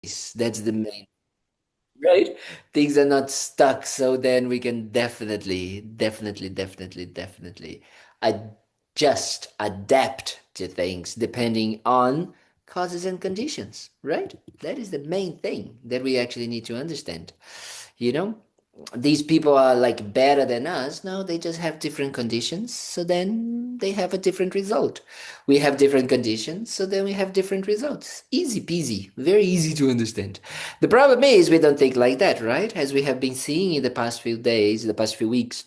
That's the main, right? Things are not stuck, so then we can definitely adjust, adapt to things depending on causes and conditions, right? That is the main thing that we actually need to understand. You know, these people are like better than us. No, they just have different conditions. So then they have a different result. We have different conditions. So then we have different results. Easy peasy, very easy to understand. The problem is we don't think like that, right? As we have been seeing in the past few days, the past few weeks,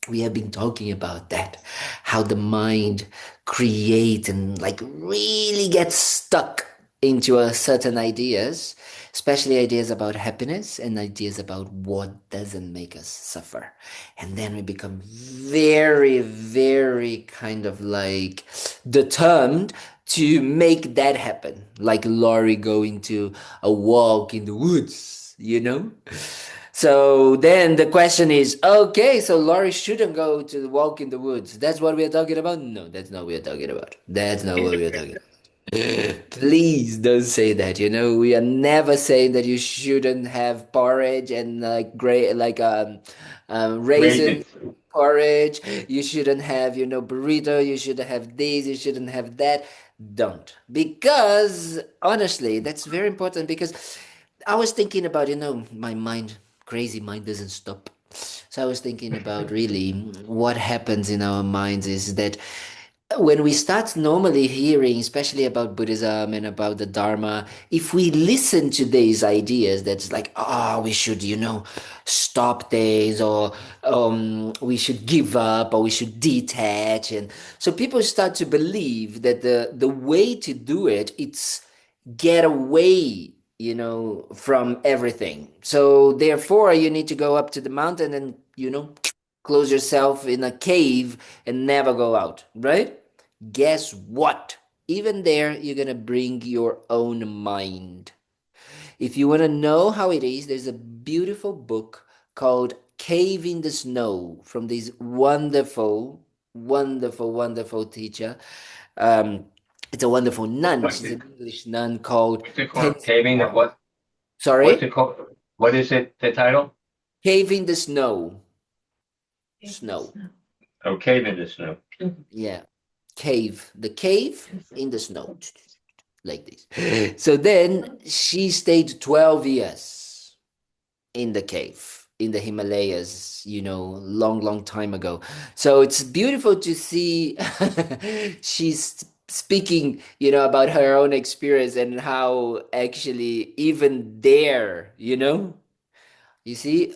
we have been talking about that, how the mind creates and like really gets stuck into a certain ideas, especially ideas about happiness and ideas about what doesn't make us suffer. And then we become very kind of like determined to make that happen, like Laurie going to a walk in the woods, you know. So then the question is, okay, so Laurie shouldn't go to walk in the woods. That's what we're talking about? No, that's not what we're talking about. That's not what we're talking about. Please don't say that. You know, we are never saying that you shouldn't have porridge and like gray, like raisin Raisins. porridge. You shouldn't have, you know, burrito. You shouldn't have this. You shouldn't have that. Don't. Because honestly, that's very important because I was thinking about, you know, my mind, crazy mind doesn't stop. So I was thinking about really what happens in our minds is that when we start normally hearing, especially about Buddhism and about the Dharma, if we listen to these ideas, that's like, oh, we should, you know, stop this, or we should give up, or we should detach, and so people start to believe that the way to do it, it's get away, you know, from everything. So therefore, you need to go up to the mountain and, you know, close yourself in a cave and never go out, right? Guess what? Even there, you're gonna bring your own mind. If you want to know how it is, there's a beautiful book called Cave in the Snow from this wonderful teacher. Um, it's a wonderful nun. What's She's it? an English nun called What's it called? Tenzin Caving and Wang. what? What's it Sorry? called? What is it? The title? Cave in the Snow. Snow. Oh, cave in the snow. Yeah. Cave. The cave in the snow. Like this. So then she stayed 12 years in the cave in the Himalayas, you know, long time ago. So it's beautiful to see she's speaking, you know, about her own experience and how actually even there, you know, you see,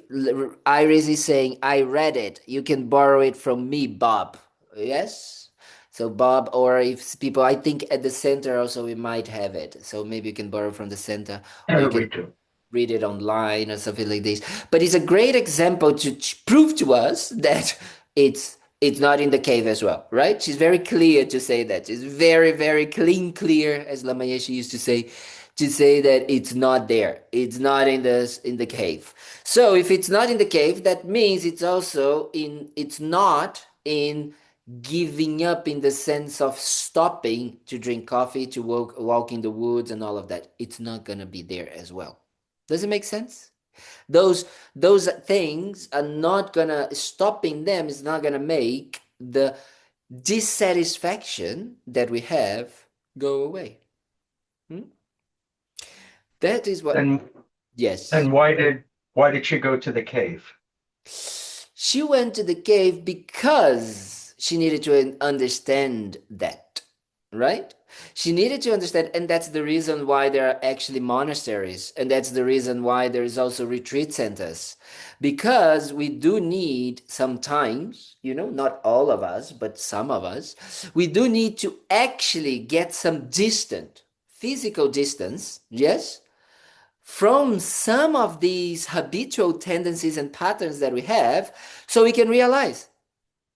Iris is saying, I read it. You can borrow it from me, Bob. Yes? So, Bob, or if people, I think at the center also we might have it. So maybe you can borrow from the center, or you We can do. read it online or something like this. But it's a great example to prove to us that it's not in the cave as well, right? She's very clear to say that. She's very clear, as Lamayeshi used to say that it's not there. It's not in the cave. So if it's not in the cave, that means it's also in. It's not in giving up in the sense of stopping to drink coffee, to walk in the woods and all of that. It's not going to be there as well. Does it make sense? Those those things are not gonna stopping them is not gonna make the dissatisfaction that we have go away. Hmm? That is what. And Yes. and why did she go to the cave? She went to the cave because she needed to understand that, right? She needed to understand, and that's the reason why there are actually monasteries, and that's the reason why there is also retreat centers. Because we do need sometimes, you know, not all of us, but some of us, we do need to actually get some distant, physical distance, yes, from some of these habitual tendencies and patterns that we have, so we can realize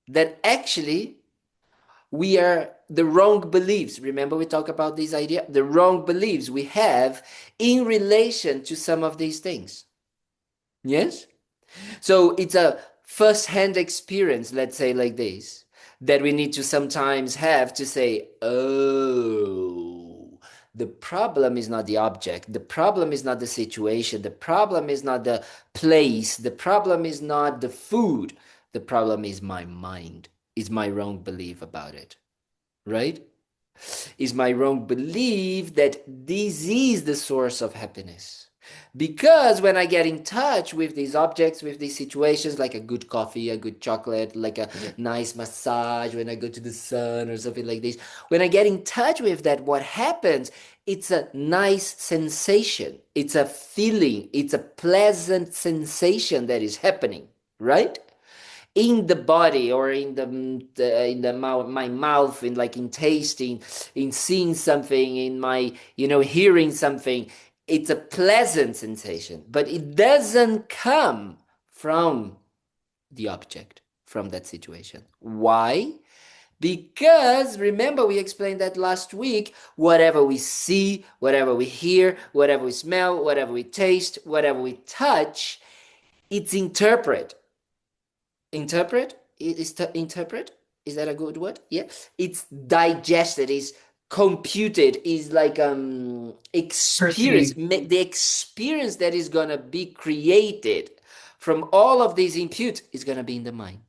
that actually we are the wrong beliefs. Remember, we talk about this idea, the wrong beliefs we have in relation to some of these things. Yes? So it's a first hand experience, let's say like this, that we need to sometimes have to say, oh, The problem is not the object. The problem is not the situation. The problem is not the place. The problem is not the food. The problem is my mind, is my wrong belief about it, right? Is my wrong belief that this is the source of happiness. Because when I get in touch with these objects, with these situations, like a good coffee, a good chocolate, like a nice massage, when I go to the sun or something like this, when I get in touch with that, what happens? It's a nice sensation. It's a feeling. It's a pleasant sensation that is happening, right? In the body or in the mouth, my mouth, in like in tasting, in seeing something, in my hearing something. It's a pleasant sensation, but it doesn't come from the object, from that situation. Why? Because remember, we explained that last week. Whatever we see, whatever we hear, whatever we smell, whatever we taste, whatever we touch, it's interpret, is that a good word? Yeah, it's digested, is computed, is like experience, the experience that is gonna be created from all of these inputs is gonna be in the mind.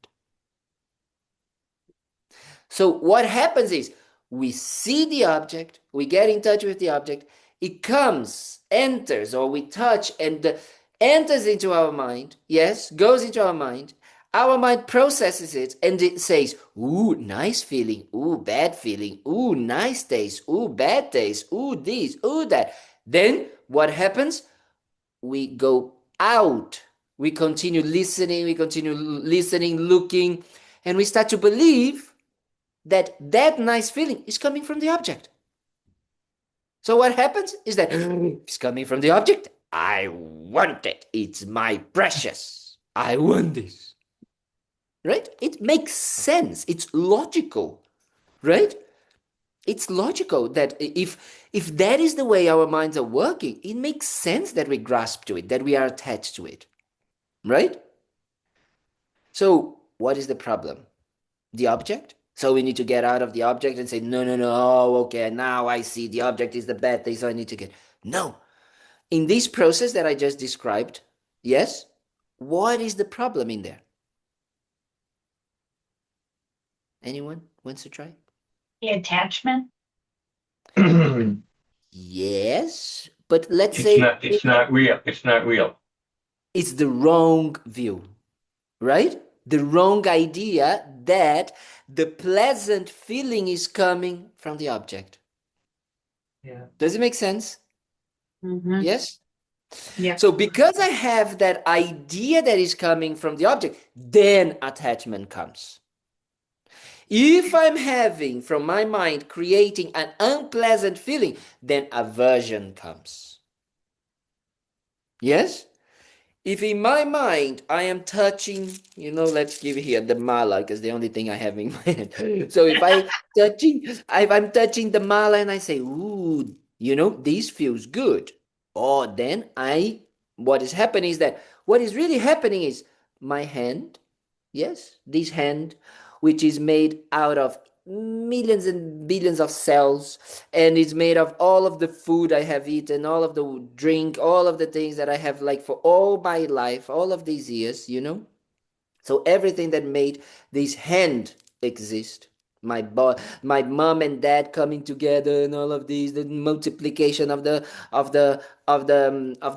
So what happens is we see the object, we get in touch with the object, it comes, enters, or we touch and enters into our mind, yes, goes into our mind. Our mind processes it and it says, ooh, nice feeling, ooh, bad feeling, ooh, nice taste, ooh, bad taste, ooh, this, ooh, that. Then what happens? We go out. We continue listening, looking, and we start to believe that that nice feeling is coming from the object. So what happens is that it's coming from the object. I want it. It's my precious. I want this. Right? It makes sense. It's logical. Right? It's logical that if that is the way our minds are working, it makes sense that we grasp to it, that we are attached to it. Right? So what is the problem? The object? So we need to get out of the object and say, no, no, no, oh, okay, now I see the object is the bad thing, so I need to get. No. In this process that I just described, yes, what is the problem in there? Anyone wants to try? The attachment? Yes, but let's It's say not, it's not real. It's not real. it's the wrong view, right? The wrong idea that the pleasant feeling is coming from the object. Yeah. Does it make sense? Mm-hmm. Yes? Yeah. So because I have that idea that is coming from the object, then attachment comes. If I'm having from my mind creating an unpleasant feeling, then aversion comes. Yes? If in my mind I am touching, let's give here the mala, because the only thing I have in my head. So if I'm touching the mala and I say, ooh, this feels good. Or then what is happening is that what is really happening is my hand, yes, this hand, which is made out of millions and billions of cells, and it's made of all of the food I have eaten, all of the drink, all of the things that I have like for all my life, all of these years, So everything that made this hand exist, my mom and dad coming together, and all of these, the multiplication of the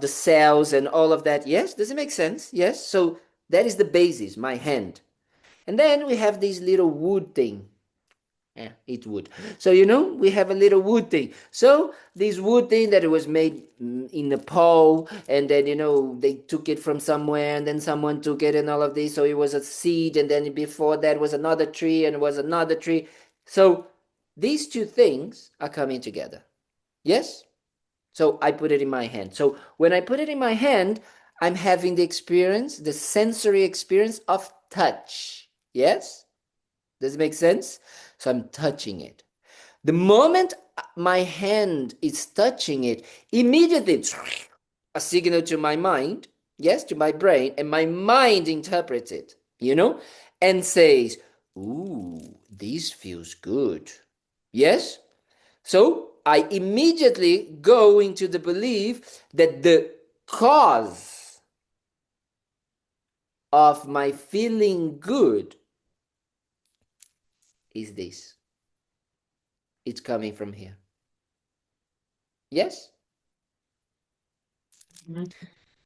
cells and all of that. Yes, does it make sense? Yes. So that is the basis, my hand. And then we have this little wood thing. Yeah, it would. So, we have a little wood thing. So, this wood thing that it was made in Nepal, and then, they took it from somewhere, and then someone took it, and all of this. So, it was a seed, and then before that was another tree, and it was another tree. So, these two things are coming together. Yes? So, I put it in my hand. So, when I put it in my hand, I'm having the experience, the sensory experience of touch. Yes? Does it make sense? So I'm touching it. The moment my hand is touching it, immediately it's a signal to my mind, yes, to my brain, and my mind interprets it, and says, ooh, this feels good. Yes? So I immediately go into the belief that the cause of my feeling good is this. It's coming from here. Yes?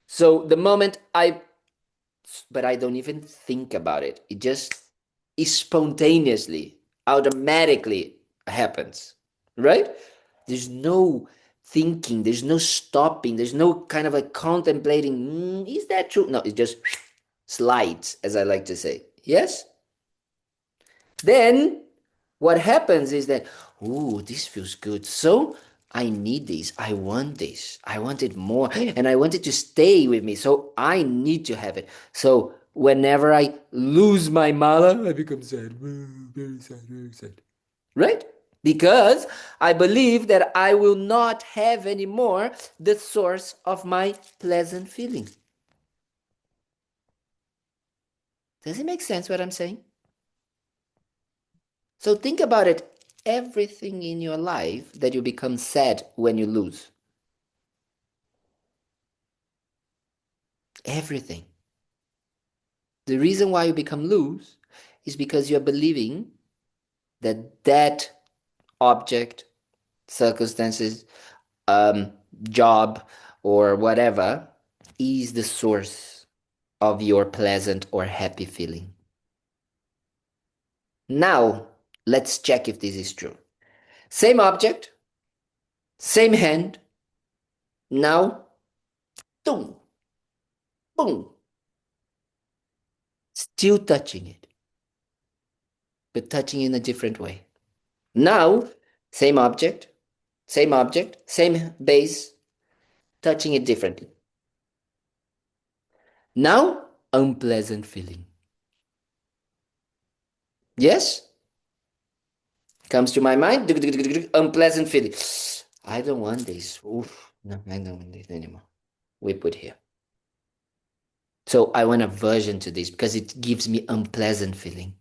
So the moment but I don't even think about it. It just spontaneously, automatically happens, right? There's no thinking, there's no stopping, there's no kind of a contemplating, is that true? No, it just slides, as I like to say. Yes? Then what happens is that, oh, this feels good. So I need this. I want this. I want it more. And I want it to stay with me. So I need to have it. So whenever I lose my mala, I become sad. Very sad, very sad. Right? Because I believe that I will not have anymore the source of my pleasant feeling. Does it make sense what I'm saying? So think about it. Everything in your life that you become sad when you lose. Everything. The reason why you become loose is because you're believing that that object, circumstances, job, or whatever is the source of your pleasant or happy feeling. Now, let's check if this is true. Same object, same hand. Now, boom, boom, still touching it, but touching in a different way. Now, same object, same base, touching it differently. Now, unpleasant feeling. Yes? Comes to my mind, unpleasant feeling. I don't want this. Oof, no, I don't want this anymore. We put here. So I want aversion to this because it gives me unpleasant feeling.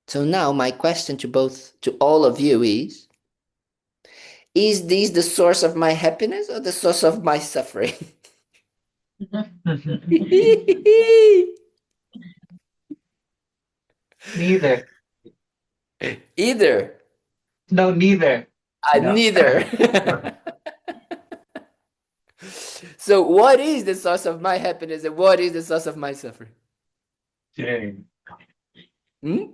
So now my question to all of you is this the source of my happiness or the source of my suffering? Neither. Either. No, neither. No. Neither. So what is the source of my happiness and what is the source of my suffering? Serene. Hmm?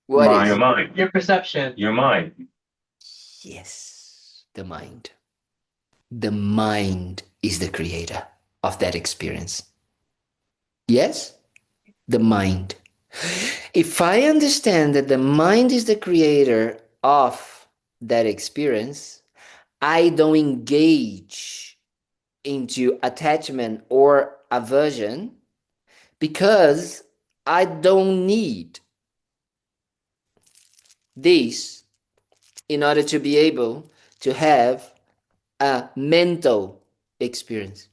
What is? Your mind. Your perception. Your mind. Yes, the mind. The mind is the creator of that experience. Yes, the mind. If I understand that the mind is the creator of that experience, I don't engage into attachment or aversion because I don't need this in order to be able to have a mental experience.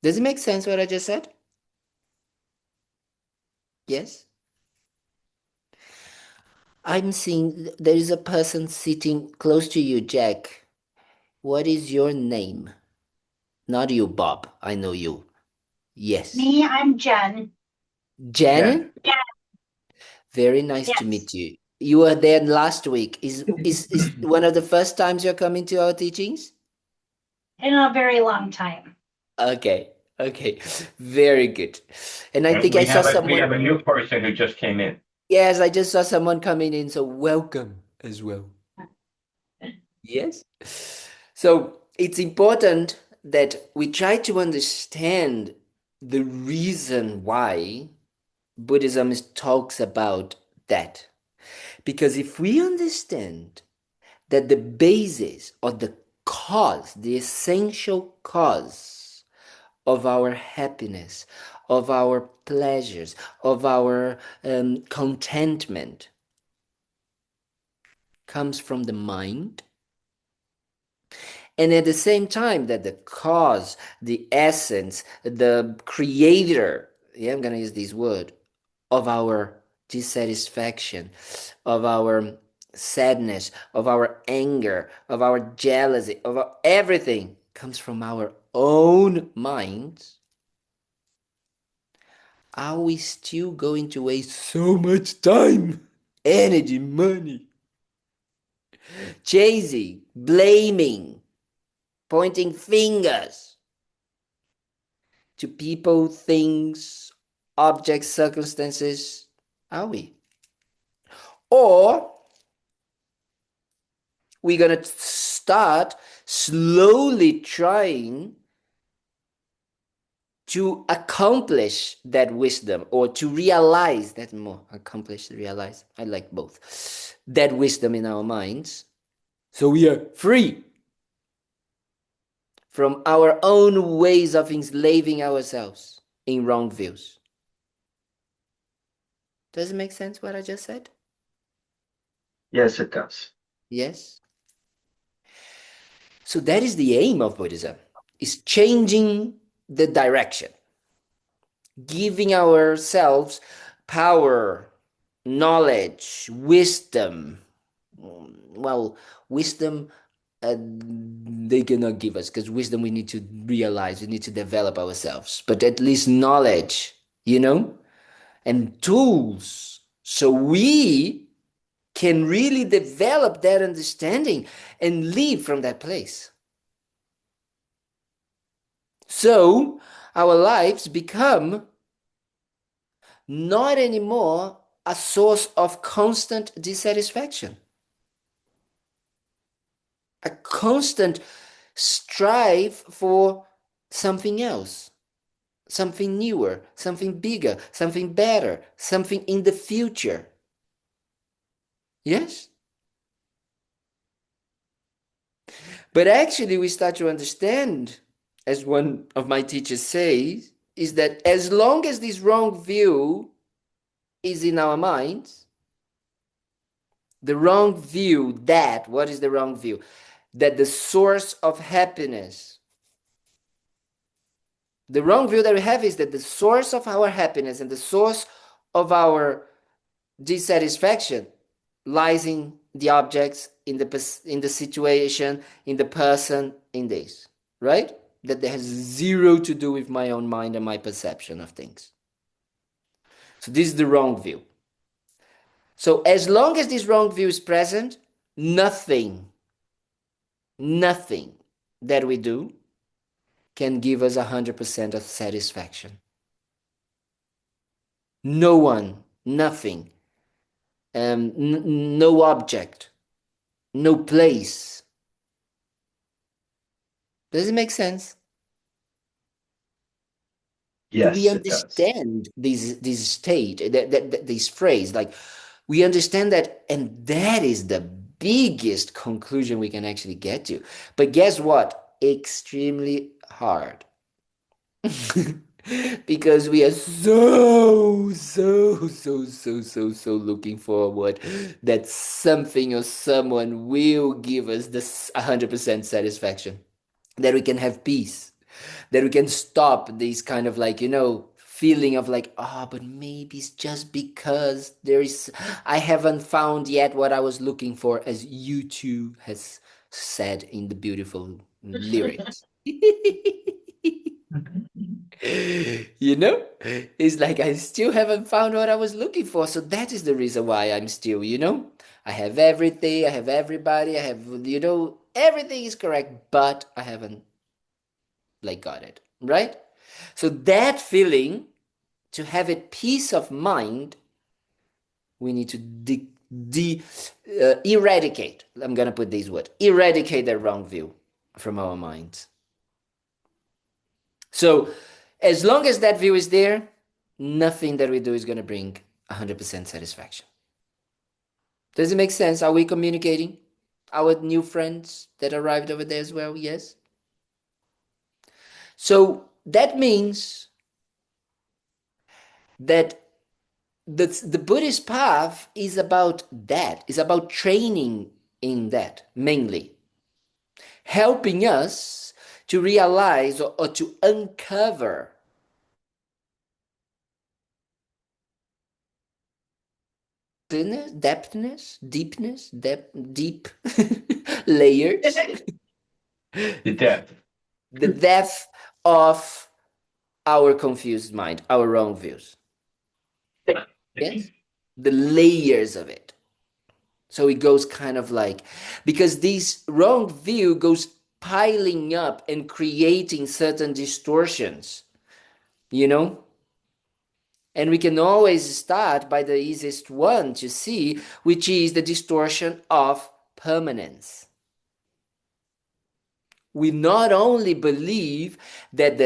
Does it make sense what I just said? Yes? I'm seeing there is a person sitting close to you, Jack. What is your name? Not you, Bob. I know you. Yes. Me, I'm Jen. Jen? Yeah. Very nice to Yes. meet you. You were there last week. Is one of the first times you're coming to our teachings? In a very long time. Okay. Okay. Very good. And I think we I saw have someone. a new person who just came in. Yes, I just saw someone coming in, so welcome as well. Yes. So it's important that we try to understand the reason why Buddhism talks about that. Because if we understand that the basis or the cause, the essential cause of our happiness, of our pleasures, of our contentment comes from the mind, and at the same time that the cause, the essence, the creator, yeah, I'm going to use this word, of our dissatisfaction, of our sadness, of our anger, of our jealousy, of our, everything comes from our own minds, are we still going to waste so much time, energy, money, chasing, blaming, pointing fingers to people, things, objects, circumstances? Are we? Or we're going to start slowly trying to accomplish that wisdom, or to realize that, more accomplish, realize, I like both, that wisdom in our minds, so we are free from our own ways of enslaving ourselves in wrong views. Does it make sense what I just said? Yes, it does. Yes. So that is the aim of Buddhism, is changing the direction, giving ourselves power, knowledge, wisdom. Well, wisdom, they cannot give us, because wisdom we need to realize, we need to develop ourselves. But at least knowledge, and tools, so we can really develop that understanding and live from that place. So our lives become not anymore a source of constant dissatisfaction, a constant strive for something else, something newer, something bigger, something better, something in the future. Yes? But actually, we start to understand, as one of my teachers says, is that as long as this wrong view is in our minds, the wrong view that, what is the wrong view? That the source of happiness, the wrong view that we have is that the source of our happiness and the source of our dissatisfaction lies in the objects, in the situation, in the person, in this, right? That has zero to do with my own mind and my perception of things. So this is the wrong view. So as long as this wrong view is present, nothing that we do can give us 100% of satisfaction. No one, nothing, no object, no place. Does it make sense? Do we Yes, it does. understand this state, this phrase? Like, we understand that, and that is the biggest conclusion we can actually get to. But guess what? Extremely hard. Because we are so looking forward that something or someone will give us this 100% satisfaction, that we can have peace, that we can stop this kind of, like, feeling of like, but maybe it's just because I haven't found yet what I was looking for, as U2 has said in the beautiful lyrics. It's like I still haven't found what I was looking for. So that is the reason why I'm still, I have everything, I have everybody, I have, everything is correct, but I haven't, like, got it, right? So that feeling, to have it peace of mind, we need to eradicate. I'm gonna put these words: eradicate the wrong view from our minds. So, as long as that view is there, nothing that we do is gonna bring 100% satisfaction. Does it make sense? Are we communicating? Our new friends that arrived over there as well? Yes. So that means that the Buddhist path is about that, is about training in that, mainly helping us to realize, or to uncover deepness, deep layers, The depth. the depth of our confused mind, our wrong views. Yes? The layers of it. So it goes kind of like, because this wrong view goes piling up and creating certain distortions, you know? And we can always start by the easiest one to see, which is the distortion of permanence. We not only believe that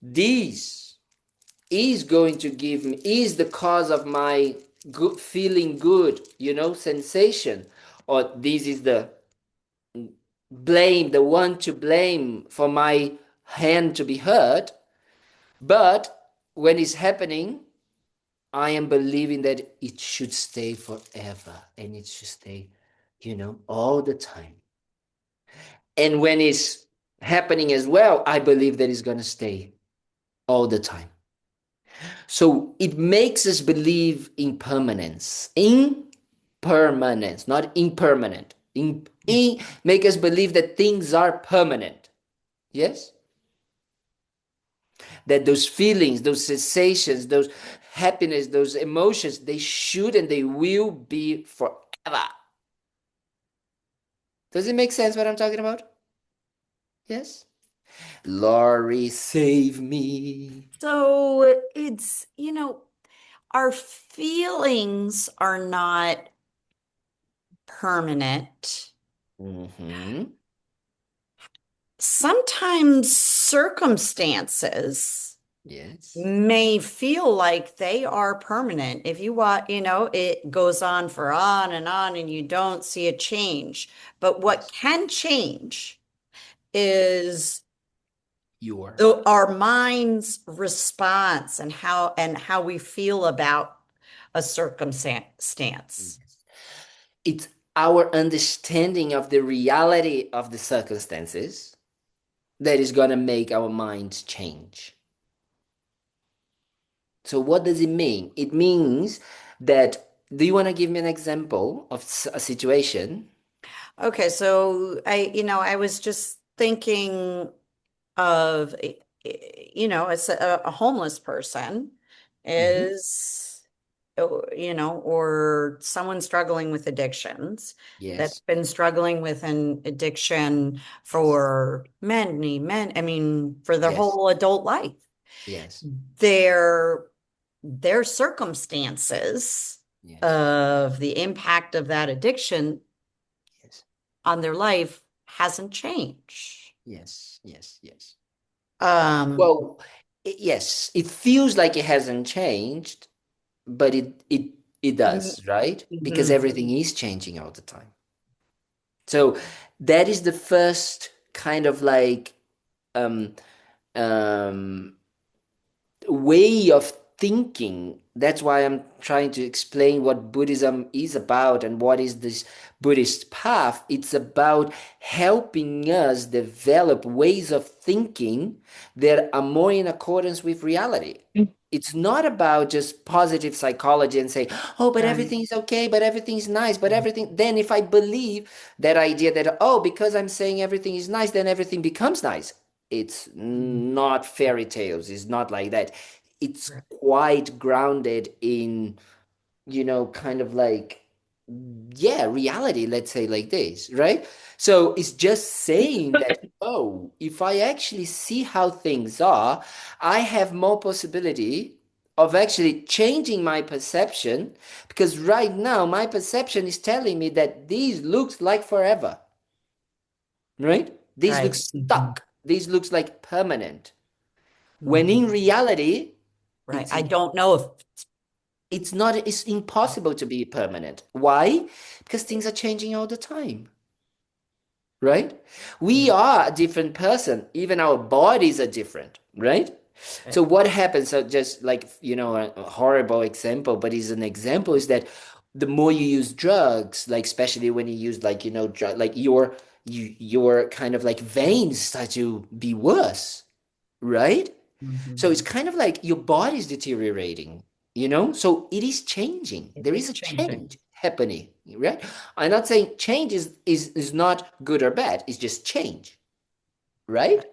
this is going to give me, is the cause of my good feeling good, sensation, or this is the blame, the one to blame for my hand to be hurt, but when it's happening, I am believing that it should stay forever and it should stay, all the time. And when it's happening as well, I believe that it's going to stay all the time. So it makes us believe in permanence, not impermanent. Make us believe that things are permanent. Yes? That those feelings, those sensations, those happiness, those emotions, they should and they will be forever. Does it make sense what I'm talking about? Yes? Laurie, save me. So it's, our feelings are not permanent. Mm-hmm. Sometimes circumstances Yes. may feel like they are permanent. If you want, it goes on for on and you don't see a change. But what can change is our mind's response and how we feel about a circumstance. It's our understanding of the reality of the circumstances that is going to make our minds change. So what does it mean? It means that, do you want to give me an example of a situation? Okay, so I was just thinking of, it's a homeless person is, or someone struggling with addictions that's Yes. been struggling with an addiction for I mean, for their Yes. whole adult life. Yes. Their circumstances Yes. of the impact of that addiction Yes. on their life hasn't changed. Yes. Yes. Yes. Um, Well, yes, it feels like it hasn't changed, but it does, right? Because mhm. everything is changing all the time. So that is the first kind of like um um way of thinking. That's why I'm trying to explain what Buddhism is about and what is this Buddhist path. It's about helping us develop ways of thinking that are more in accordance with reality. It's not about just positive psychology and say, oh, but Right. everything's okay, but everything's nice, but everything. Then, if I believe that idea that, oh, because I'm saying everything is nice, then everything becomes nice. It's not fairy tales. It's not like that. It's quite grounded in, kind of like, yeah, reality, let's say like this, right? So it's just saying that, oh, if I actually see how things are, I have more possibility of actually changing my perception, because right now my perception is telling me that this looks like forever, right? This Right. looks Mhm. stuck. This looks like permanent. When in Mhm. reality, Right. it's I don't know if it's not, it's impossible to be permanent. Why? Because things are changing all the time, right? We are a different person. Even our bodies are different, right? So what happens, so just like, a horrible example, but is an example, is that the more you use drugs, like especially when you use like, like your kind of like veins start to be worse, right? So it's Mhm. kind of like your body's deteriorating. So it is changing. It There is is a changing. change happening, right? I'm not saying change is not good or bad. It's just change, right?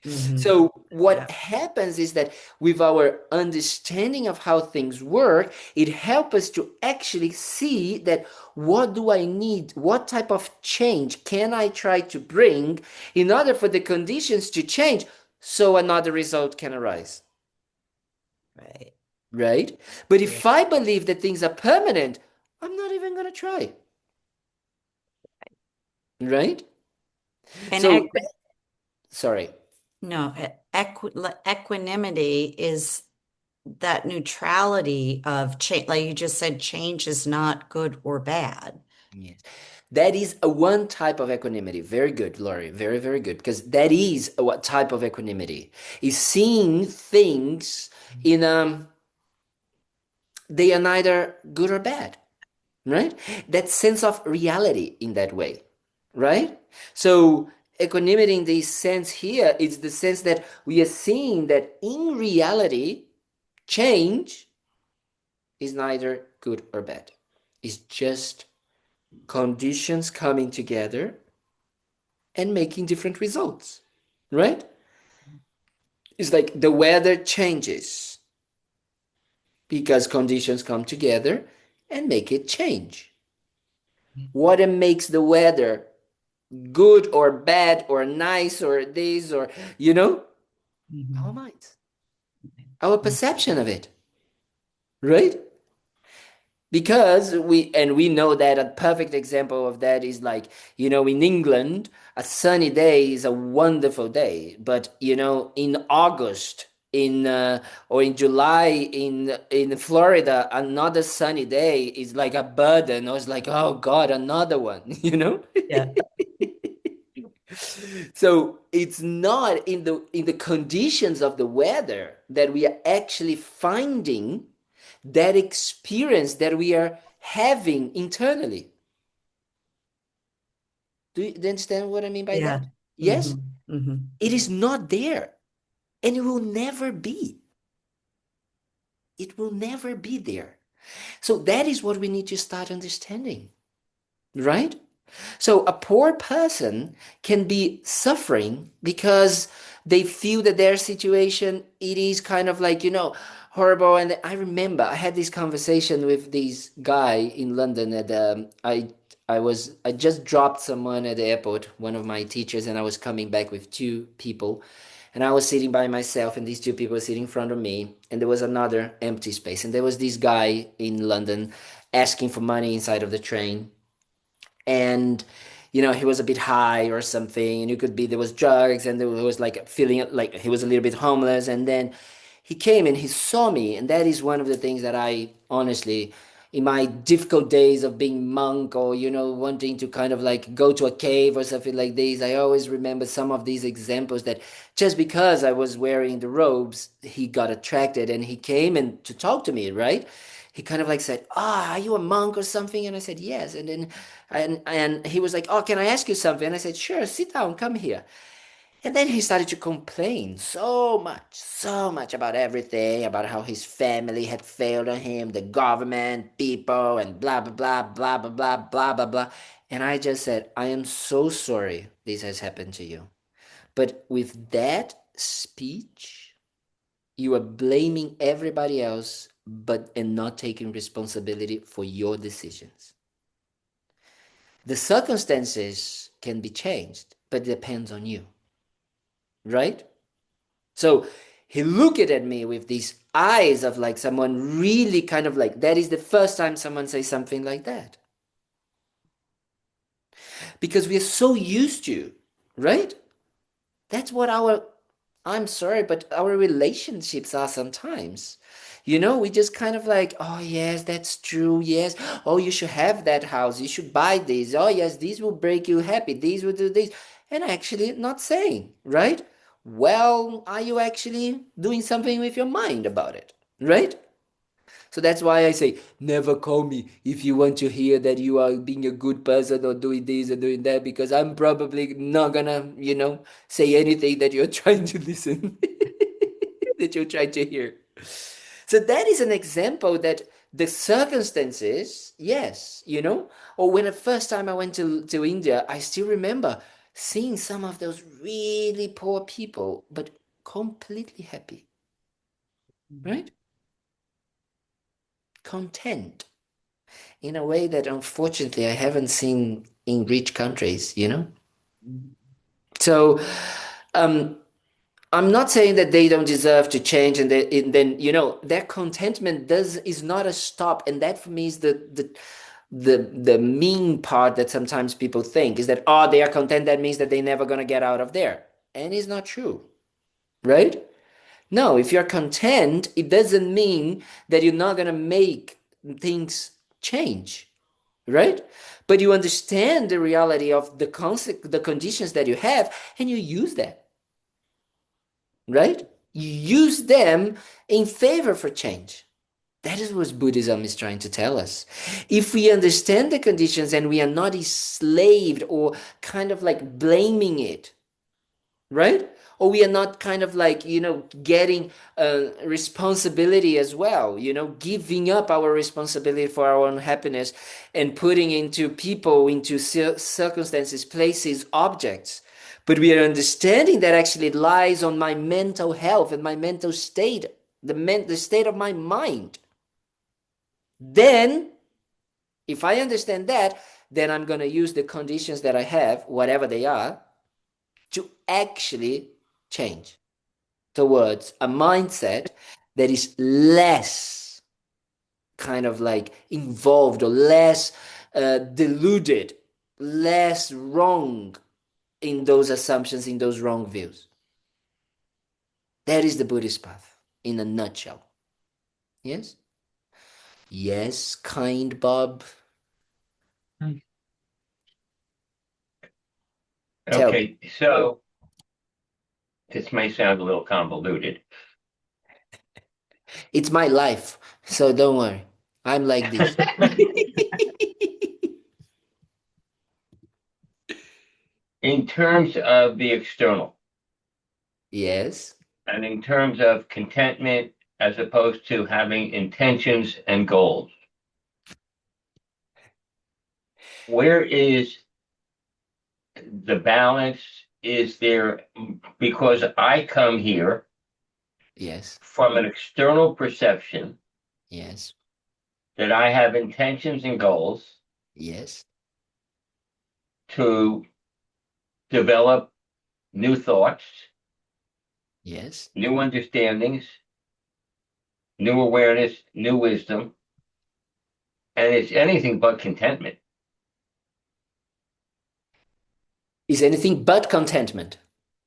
Mhm. So Yeah. what happens is that with our understanding of how things work, it helps us to actually see that what do I need? What type of change can I try to bring in order for the conditions to change so another result can arise, Right. right? But Yeah. if I believe that things are permanent, I'm not even going to try, right? And So, sorry. no, equanimity is that neutrality of change. Like you just said, change is not good or bad. Yes. That is a one type of equanimity. Very good, Laurie. Very, very good. Because that is a what type of equanimity is seeing things in they are neither good or bad, right? That sense of reality in that way, right? So equanimity in this sense here is the sense that we are seeing that in reality, change is neither good or bad. It's just conditions coming together and making different results, right? It's like the weather changes because conditions come together and make it change. What makes the weather good or bad or nice or this or, you know, our Mhm. minds, our perception of it, right? Because we know that a perfect example of that is like, in England a sunny day is a wonderful day, but in August in or in July in Florida, another sunny day is like a burden, or it's like, oh God, another one. Yeah. So it's not in the conditions of the weather that we are actually finding that experience that we are having internally. Do you understand what I mean by Yeah. that? Yes, Hmm. Hmm. it is not there, and it will never be. It will never be there. So that is what we need to start understanding, right? So a poor person can be suffering because they feel that their situation, it is kind of like, horrible. And I remember I had this conversation with this guy in London at I just dropped someone at the airport, one of my teachers, and I was coming back with two people. And I was sitting by myself, and these two people were sitting in front of me, and there was another empty space. And there was this guy in London asking for money inside of the train, and he was a bit high or something, and it could be there was drugs, and there was like feeling like he was a little bit homeless. And then he came and he saw me, and that is one of the things that I honestly, in my difficult days of being monk, or wanting to kind of like go to a cave or something like this, I always remember some of these examples that just because I was wearing the robes, he got attracted and he came and to talk to me, right? He kind of like said, are you a monk or something? And I said, yes. And then and he was like, oh, can I ask you something? And I said, sure, sit down, come here. And then he started to complain so much about everything, about how his family had failed on him, the government, people, and blah blah blah blah blah blah blah blah blah. And I just said, I am so sorry this has happened to you. But with that speech, you are blaming everybody else, but and not taking responsibility for your decisions. The circumstances can be changed, but it depends on you, right? So he looked at me with these eyes of like someone really kind of like, that is the first time someone says something like that. Because we are so used to, right? That's what I'm sorry, but our relationships are sometimes. We just kind of like, oh, yes, that's true. Yes. Oh, you should have that house. You should buy this. Oh, yes, these will break you happy. These will do this. And actually not saying, right? Well, are you actually doing something with your mind about it? Right? So that's why I say, never call me if you want to hear that you are being a good person or doing this or doing that, because I'm probably not gonna, say anything that you're trying to listen, that you're trying to hear. So that is an example that the circumstances, yes, or when the first time I went to India, I still remember seeing some of those really poor people, but completely happy, right? Content in a way that unfortunately I haven't seen in rich countries. So, um, I'm not saying that they don't deserve to change, and then their contentment is not a stop, and that for me is the mean part that sometimes people think is that, oh, they are content, that means that they're never gonna get out of there, and it's not true, right? No, if you're content, it doesn't mean that you're not gonna make things change, right? But you understand the reality of the conditions that you have, and you use that, right? You use them in favor for change. That is what Buddhism is trying to tell us. If we understand the conditions and we are not enslaved or kind of like blaming it, right? Or we are not kind of like, getting responsibility as well, giving up our responsibility for our own happiness and putting into people, into circumstances, places, objects. But we are understanding that actually it lies on my mental health and my mental state, the state of my mind. Then, if I understand that, then I'm going to use the conditions that I have, whatever they are, to actually change towards a mindset that is less kind of like involved or less deluded, less wrong in those assumptions, in those wrong views. That is the Buddhist path in a nutshell. Yes? Yes, kind Bob. Tell me. Okay, so this may sound a little convoluted. It's my life, so don't worry. I'm like this. In terms of the external Yes, and in terms of contentment as opposed to having intentions and goals, where is the balance? Is there, because I come here yes, from an external perception yes, that I have intentions and goals yes, to develop new thoughts, yes. new understandings, new awareness, new wisdom, and it's anything but contentment. Is anything but contentment.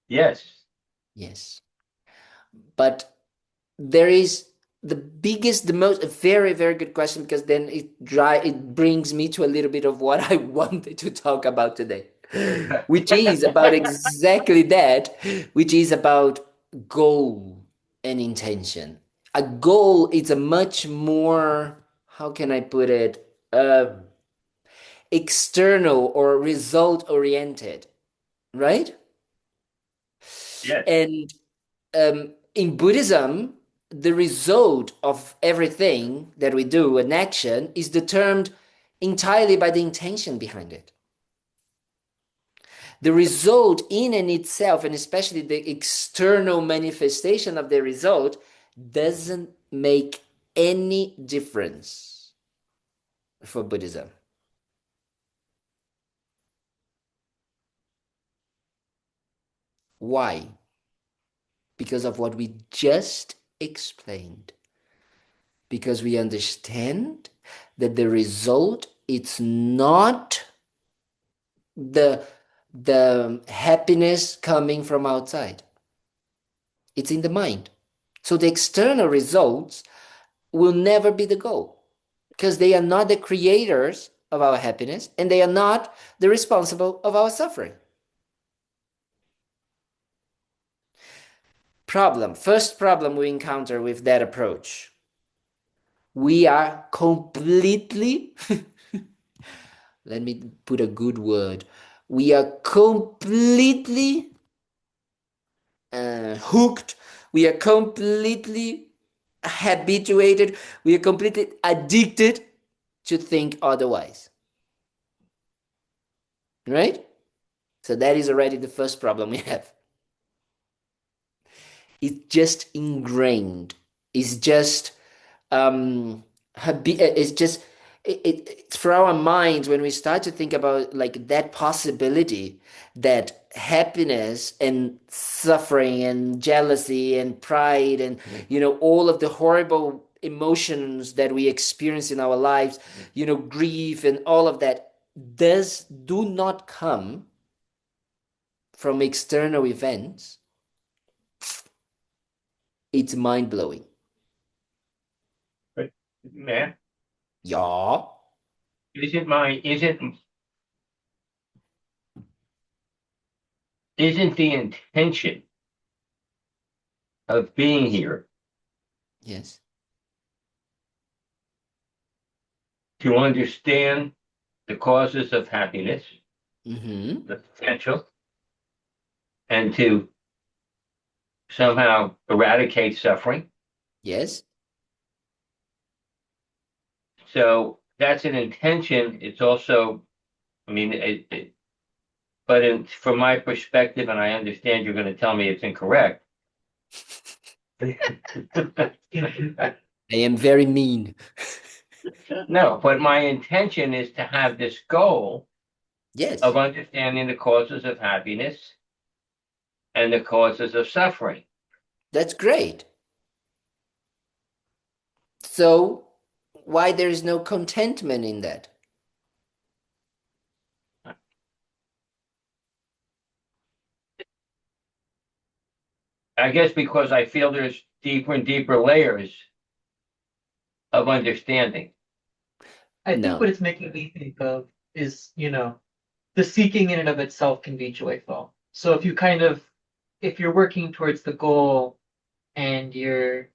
Yes. Yes. But there is the most, a very, very good question, because then it brings me to a little bit of what I wanted to talk about today, which is about exactly that, which is about goal and intention. A goal is a much more, how can I put it, external or result oriented, right? Yes. And in Buddhism, the result of everything that we do, an action, is determined entirely by the intention behind it. The result in and itself, and especially the external manifestation of the result, doesn't make any difference for Buddhism. Why? Because of what we just explained. Because we understand that the result, it's not the happiness coming from outside. It's in the mind. So the external results will never be the goal, because they are not the creators of our happiness, and they are not the responsible of our suffering. First problem we encounter with that approach. We are completely, let me put a good word, we are completely hooked. We are completely habituated, we are completely addicted to think otherwise. Right? So that is already the first problem we have. It's just ingrained. It's just it's just it's for our minds when we start to think about like that possibility that happiness and suffering and jealousy and pride and all of the horrible emotions that we experience in our lives, grief and all of that do not come from external events. It's mind-blowing. But man, Yeah. isn't the intention of being here Yes. to understand the causes of happiness, Mm-hmm. the potential, and to somehow eradicate suffering? Yes. So that's an intention. It's also, I mean, but from my perspective, and I understand you're going to tell me it's incorrect. I am very mean. No, but my intention is to have this goal Yes. of understanding the causes of happiness and the causes of suffering. That's great. So why there is no contentment in that? I guess because I feel there's deeper and deeper layers of understanding. I think what No. it's making me think of is, the seeking in and of itself can be joyful. So if you're working towards the goal and if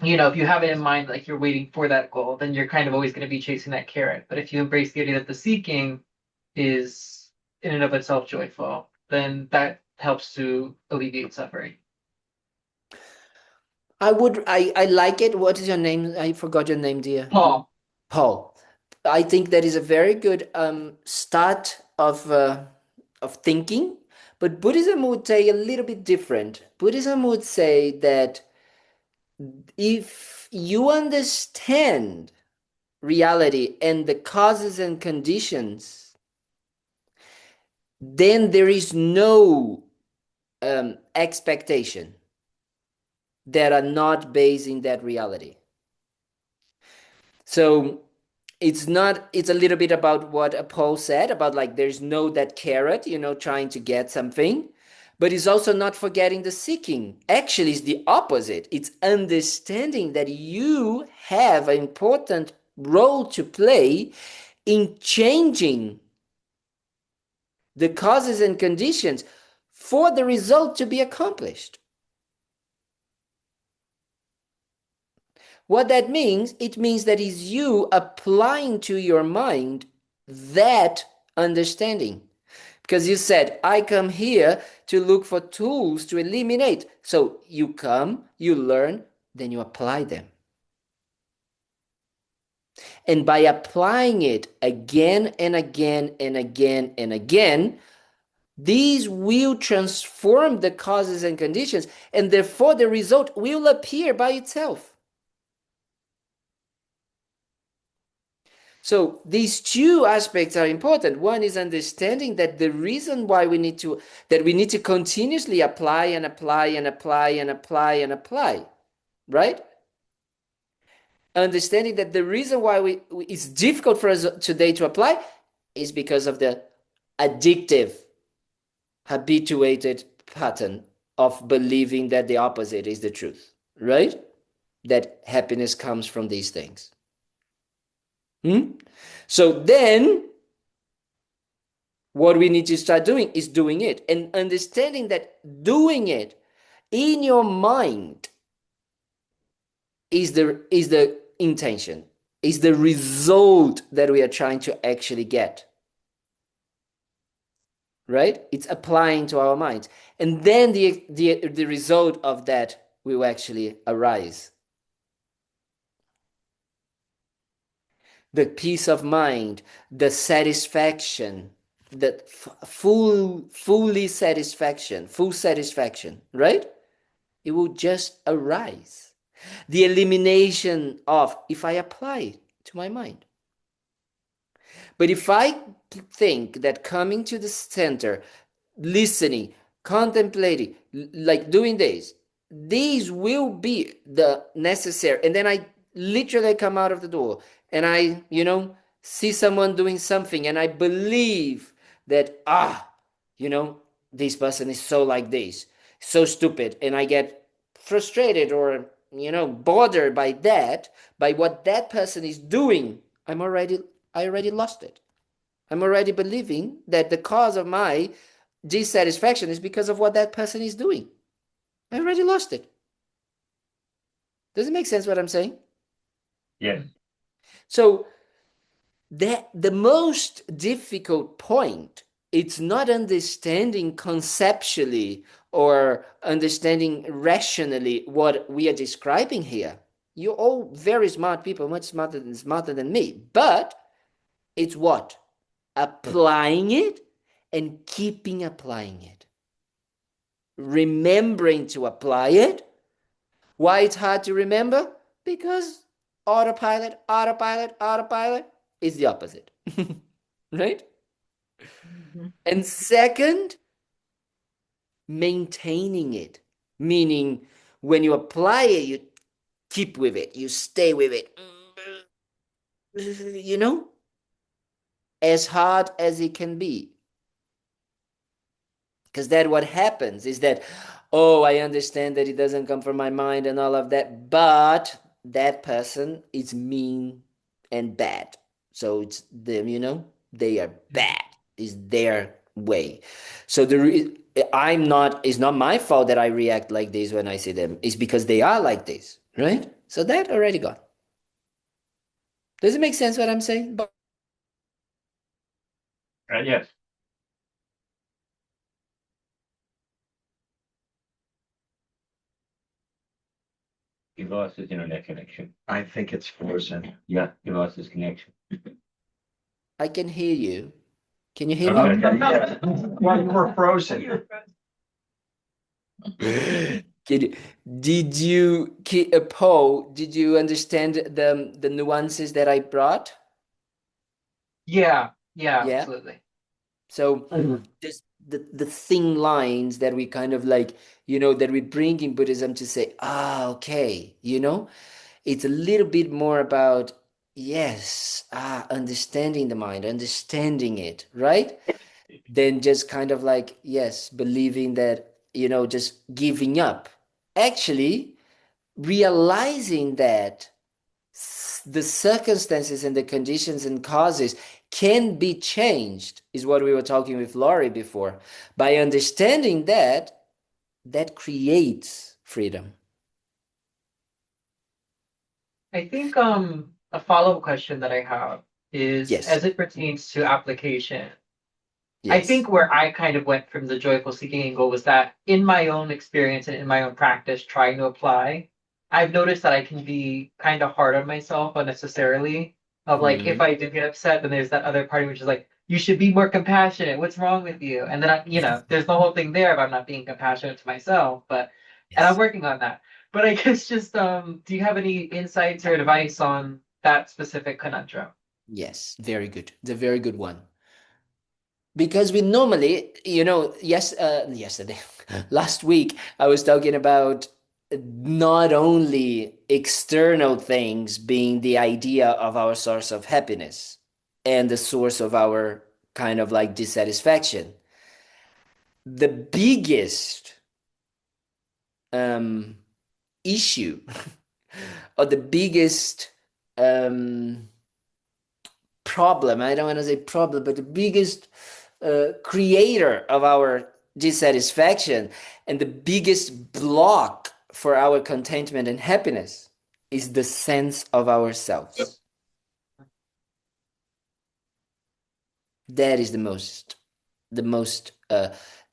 you have it in mind, like you're waiting for that goal, then you're kind of always going to be chasing that carrot. But if you embrace the idea that the seeking is in and of itself joyful, then that helps to alleviate suffering. I like it. What is your name? I forgot your name, dear. Paul. Paul. I think that is a very good start of thinking, but Buddhism would say a little bit different. Buddhism would say that if you understand reality and the causes and conditions, then there is no expectation that are not based in that reality. So it's a little bit about what Paul said about like there's no that carrot, trying to get something, but it's also not forgetting the seeking. Actually, it's the opposite. It's understanding that you have an important role to play in changing the causes and conditions for the result to be accomplished. What that means, it means that is you applying to your mind that understanding. Because you said, I come here to look for tools to eliminate. So you come, you learn, then you apply them. And by applying it again and again and again and again, these will transform the causes and conditions, and therefore the result will appear by itself. So these two aspects are important. One is understanding that the reason why we need to continuously apply and apply and apply and apply and apply, right? Understanding that the reason why it's difficult for us today to apply is because of the addictive, habituated pattern of believing that the opposite is the truth, right? That happiness comes from these things. So then what we need to start doing is doing it and understanding that doing it in your mind is the intention, is the result that we are trying to actually get. Right? It's applying to our minds. And then the result of that will actually arise the peace of mind, the satisfaction, the full satisfaction, right? It will just arise. The elimination of, if I apply to my mind. But if I think that coming to the center, listening, contemplating, like doing this, these will be the necessary. And then I literally come out of the door and I, see someone doing something and I believe that, this person is so like this, so stupid. And I get frustrated or, bothered by that, by what that person is doing. I already lost it. I'm already believing that the cause of my dissatisfaction is because of what that person is doing. I already lost it. Does it make sense what I'm saying? Yes. So the most difficult point, it's not understanding conceptually or understanding rationally what we are describing here. You're all very smart people, much smarter than me. But it's what? Applying it and keeping applying it. Remembering to apply it. Why it's hard to remember? Because autopilot is the opposite. Right? Mm-hmm. And second, maintaining it. Meaning when you apply it, you keep with it, you stay with it. As hard as it can be. Because that what happens is that, I understand that it doesn't come from my mind and all of that, but that person is mean and bad. So it's them, they are bad. Is their way. So it's not my fault that I react like this when I see them. It's because they are like this, right? So that already gone. Does it make sense what I'm saying? Yes. He lost his internet connection. I think it's frozen. Yeah, he lost his connection. I can hear you. Can you hear Okay. me? Yeah. Well, you were frozen. Paul, did you understand the nuances that I brought? Yeah, Yeah. absolutely. So just the thin lines that we kind of like, that we bring in Buddhism to say, okay, it's a little bit more about, yes, understanding the mind, understanding it, right? Then just kind of like, yes, believing that, just giving up. Actually, realizing that the circumstances and the conditions and causes can be changed is what we were talking with Laurie before. By understanding that creates freedom. I think a follow-up question that I have is Yes. as it pertains to application. I Yes. think where I kind of went from the joyful seeking angle was that in my own experience and in my own practice trying to apply, I've noticed that I can be kind of hard on myself unnecessarily. Of like, if I do get upset, then there's that other party which is like, you should be more compassionate. What's wrong with you? And then there's the whole thing there about not being compassionate to myself. And I'm Yes. working on that. But I guess just do you have any insights or advice on that specific conundrum? Yes. Very good. It's a very good one. Because we normally, yesterday, last week, I was talking about not only external things being the idea of our source of happiness and the source of our kind of like dissatisfaction. The biggest issue or the biggest problem, I don't want to say problem, but the biggest creator of our dissatisfaction and the biggest block for our contentment and happiness is the sense of ourselves. That is the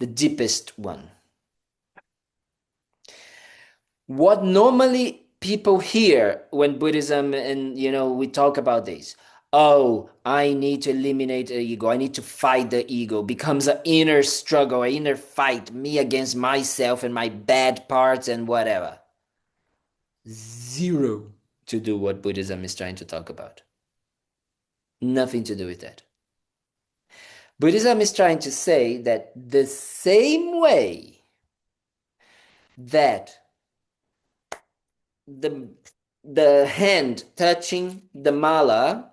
deepest one. What normally people hear when Buddhism and we talk about this, Oh, I need to eliminate the ego. I need to fight the ego. Becomes an inner struggle, an inner fight, me against myself and my bad parts and whatever. Zero to do what Buddhism is trying to talk about. Nothing to do with that. Buddhism is trying to say that the same way that the hand touching the mala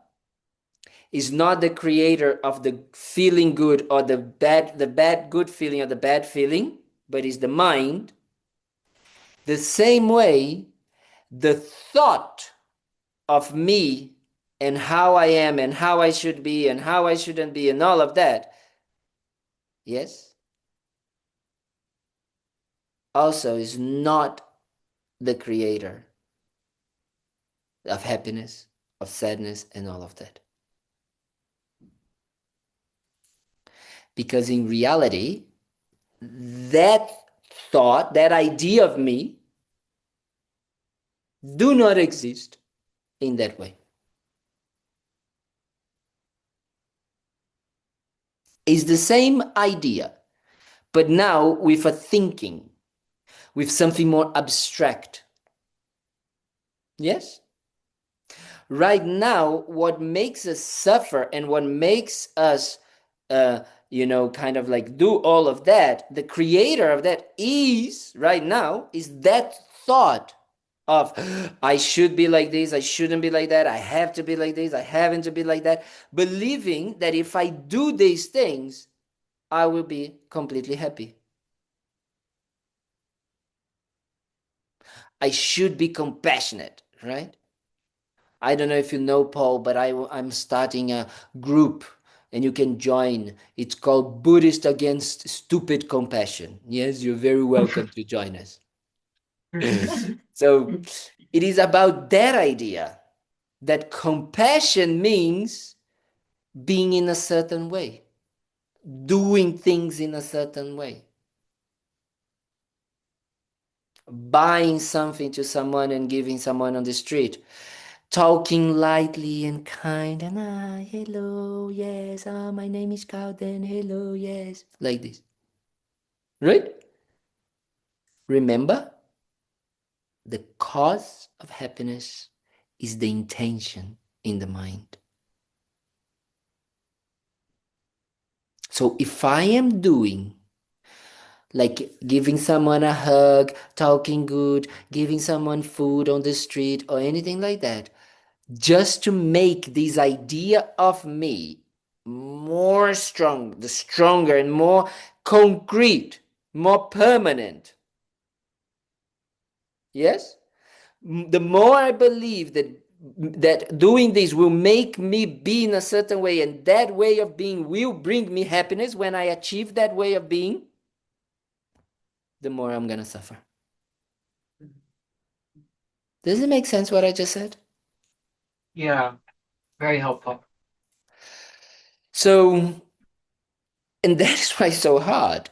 is not the creator of the feeling good or the bad good feeling or the bad feeling, but is the mind. The same way, the thought of me and how I am and how I should be and how I shouldn't be and all of that, yes, also is not the creator of happiness, of sadness, and all of that. Because in reality, that thought, that idea of me, do not exist in that way. It's the same idea, but now with a thinking, with something more abstract. Yes? Right now, what makes us suffer and what makes us, kind of like do all of that, the creator of that is, right now, is that thought of, I should be like this, I shouldn't be like that, I have to be like this, I haven't to be like that, believing that if I do these things, I will be completely happy. I should be compassionate, right? I don't know if you know, Paul, but I'm starting a group and you can join. It's called Buddhist Against Stupid Compassion. Yes, you're very welcome to join us. So it is about that idea that compassion means being in a certain way, doing things in a certain way. Buying something to someone and giving someone on the street, talking lightly and kind, and hello, yes, my name is Kalden, hello, yes, like this. Right? Remember, the cause of happiness is the intention in the mind. So if I am doing like giving someone a hug, talking good, giving someone food on the street or anything like that, just to make this idea of me more strong, the stronger and more concrete, more permanent. Yes? The more I believe that doing this will make me be in a certain way, and that way of being will bring me happiness when I achieve that way of being, the more I'm going to suffer. Does it make sense what I just said? Yeah, very helpful. So, and that's why it's so hard,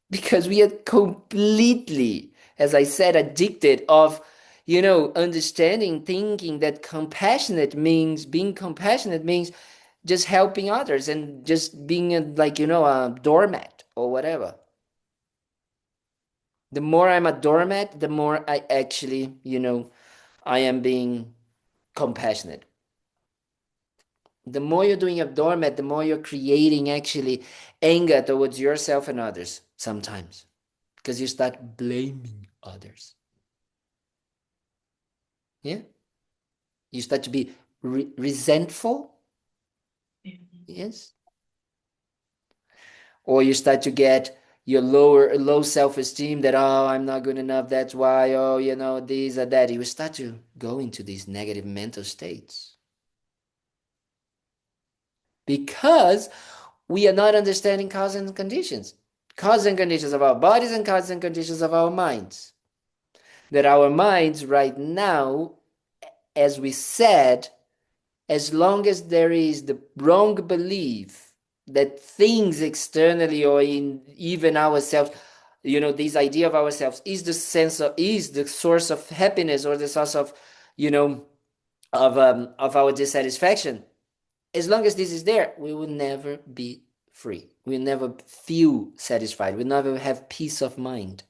because we are completely, as I said, addicted of, understanding, thinking that being compassionate means just helping others and just being a doormat or whatever. The more I'm a doormat, the more I actually, I am being compassionate. The more you're doing a doormat, the more you're creating actually anger towards yourself and others sometimes, because you start blaming others. Yeah? You start to be resentful. Yes? Or you start to get your low self-esteem that, I'm not good enough, that's why, this or that. You start to go into these negative mental states. Because we are not understanding cause and conditions. Cause and conditions of our bodies and cause and conditions of our minds. That our minds right now, as we said, as long as there is the wrong belief that things externally or in even ourselves, this idea of ourselves is the source of happiness or the source of, of our dissatisfaction, As long as this is there, we will never be free. We'll never feel satisfied. We'll never have peace of mind.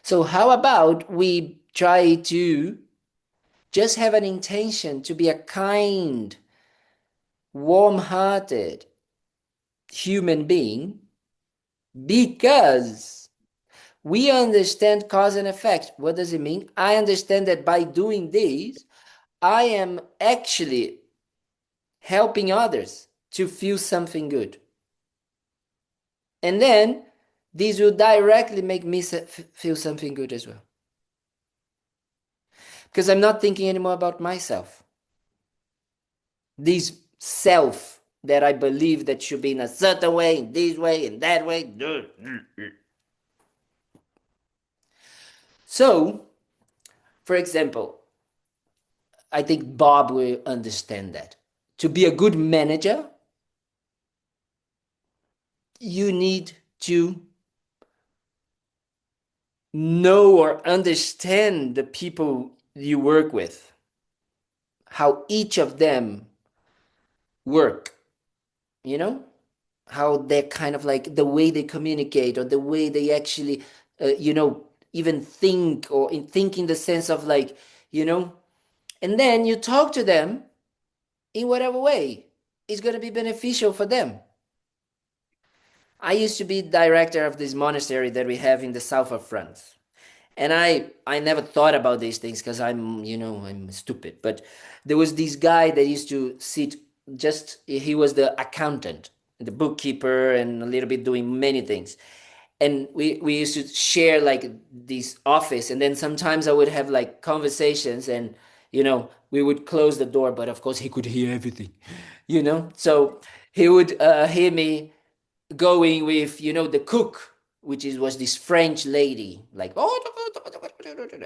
So how about we try to just have an intention to be a kind, warm-hearted human being, because we understand cause and effect. What does it mean? I understand that by doing this, I am actually helping others to feel something good. And then this will directly make me feel something good as well. Because I'm not thinking anymore about myself. This self that I believe that should be in a certain way, in this way, in that way. So, for example, I think Bob will understand that. To be a good manager, you need to know or understand the people you work with, how each of them work, you know, how they're kind of like the way they communicate or the way they actually, even think, or think in the sense of like, and then you talk to them in whatever way is going to be beneficial for them. I used to be director of this monastery that we have in the south of France. And I never thought about these things because I'm stupid. But there was this guy that used to sit, he was the accountant, the bookkeeper, and a little bit doing many things. And we used to share like this office. And then sometimes I would have like conversations, and, we would close the door, but of course he could hear everything, So he would hear me going with the cook, which was this French lady, like, oh,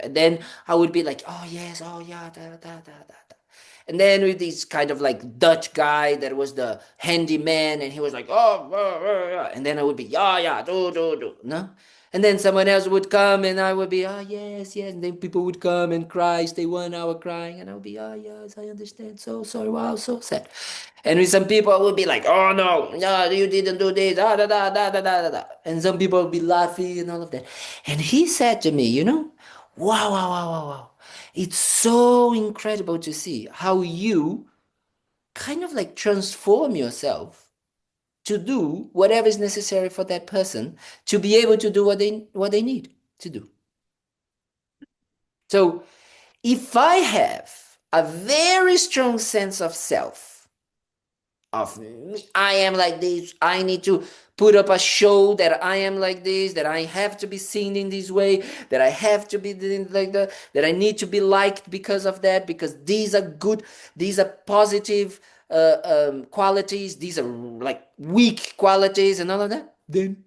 and then I would be like, oh yes, oh yeah, da, da, da, da, da. And then with this kind of like Dutch guy that was the handyman, and he was like, oh, and then I would be, yeah, yeah, do, no. And then someone else would come, and I would be, oh yes, yes. And then people would come and cry, stay 1 hour crying, and I would be, oh yes, I understand. So sorry, wow, so sad. And with some people, I would be like, oh no, no, you didn't do this, da da da da da da da. And some people would be laughing and all of that. And he said to me, wow, wow, wow, wow, wow. It's so incredible to see how you kind of like transform yourself to do whatever is necessary for that person to be able to do what they need to do. So if I have a very strong sense of self, of I am like this, I need to put up a show that I am like this, that I have to be seen in this way, that I have to be like that I need to be liked because of that, because these are good, these are positive qualities, these are like weak qualities and all of that, then